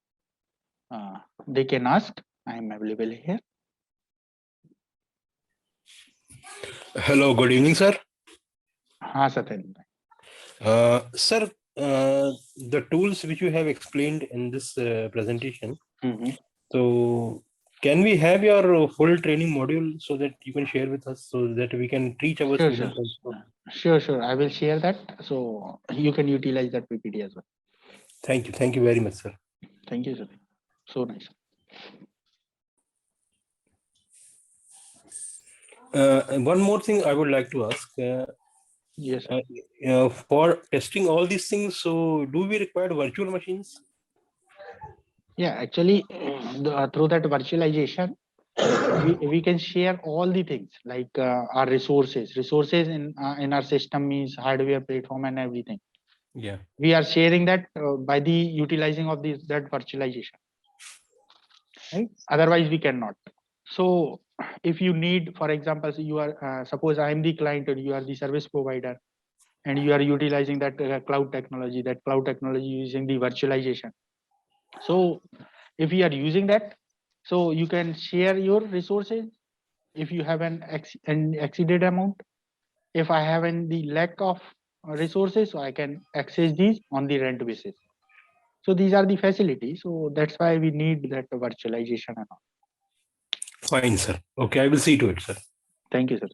they can ask. I am available here. Hello, good evening, sir. Satyan. Sir, the tools which you have explained in this presentation, so can we have your full training module so that you can share with us, so that we can teach our students also? Sure. I will share that, so you can utilize that PPT as well. Thank you very much, sir. Thank you, Satyan. So nice. One more thing I would like to ask. Yes. For testing all these things, so do we require virtual machines? Yeah, actually, through that virtualization, we can share all the things like our resources. Resources in our system means hardware, platform, and everything. Yeah. We are sharing that by the utilizing of that virtualization. Right? Otherwise, we cannot. So, if you need, for example, so you are suppose I am the client and you are the service provider, and you are utilizing that cloud technology. That cloud technology using the virtualization. So, if you are using that, so you can share your resources if you have an exceeded amount. If I have the lack of resources, so I can access these on the rent basis. So these are the facilities. So that's why we need that virtualization and all. Fine, sir. Okay, I will see to it, sir. Thank you, sir.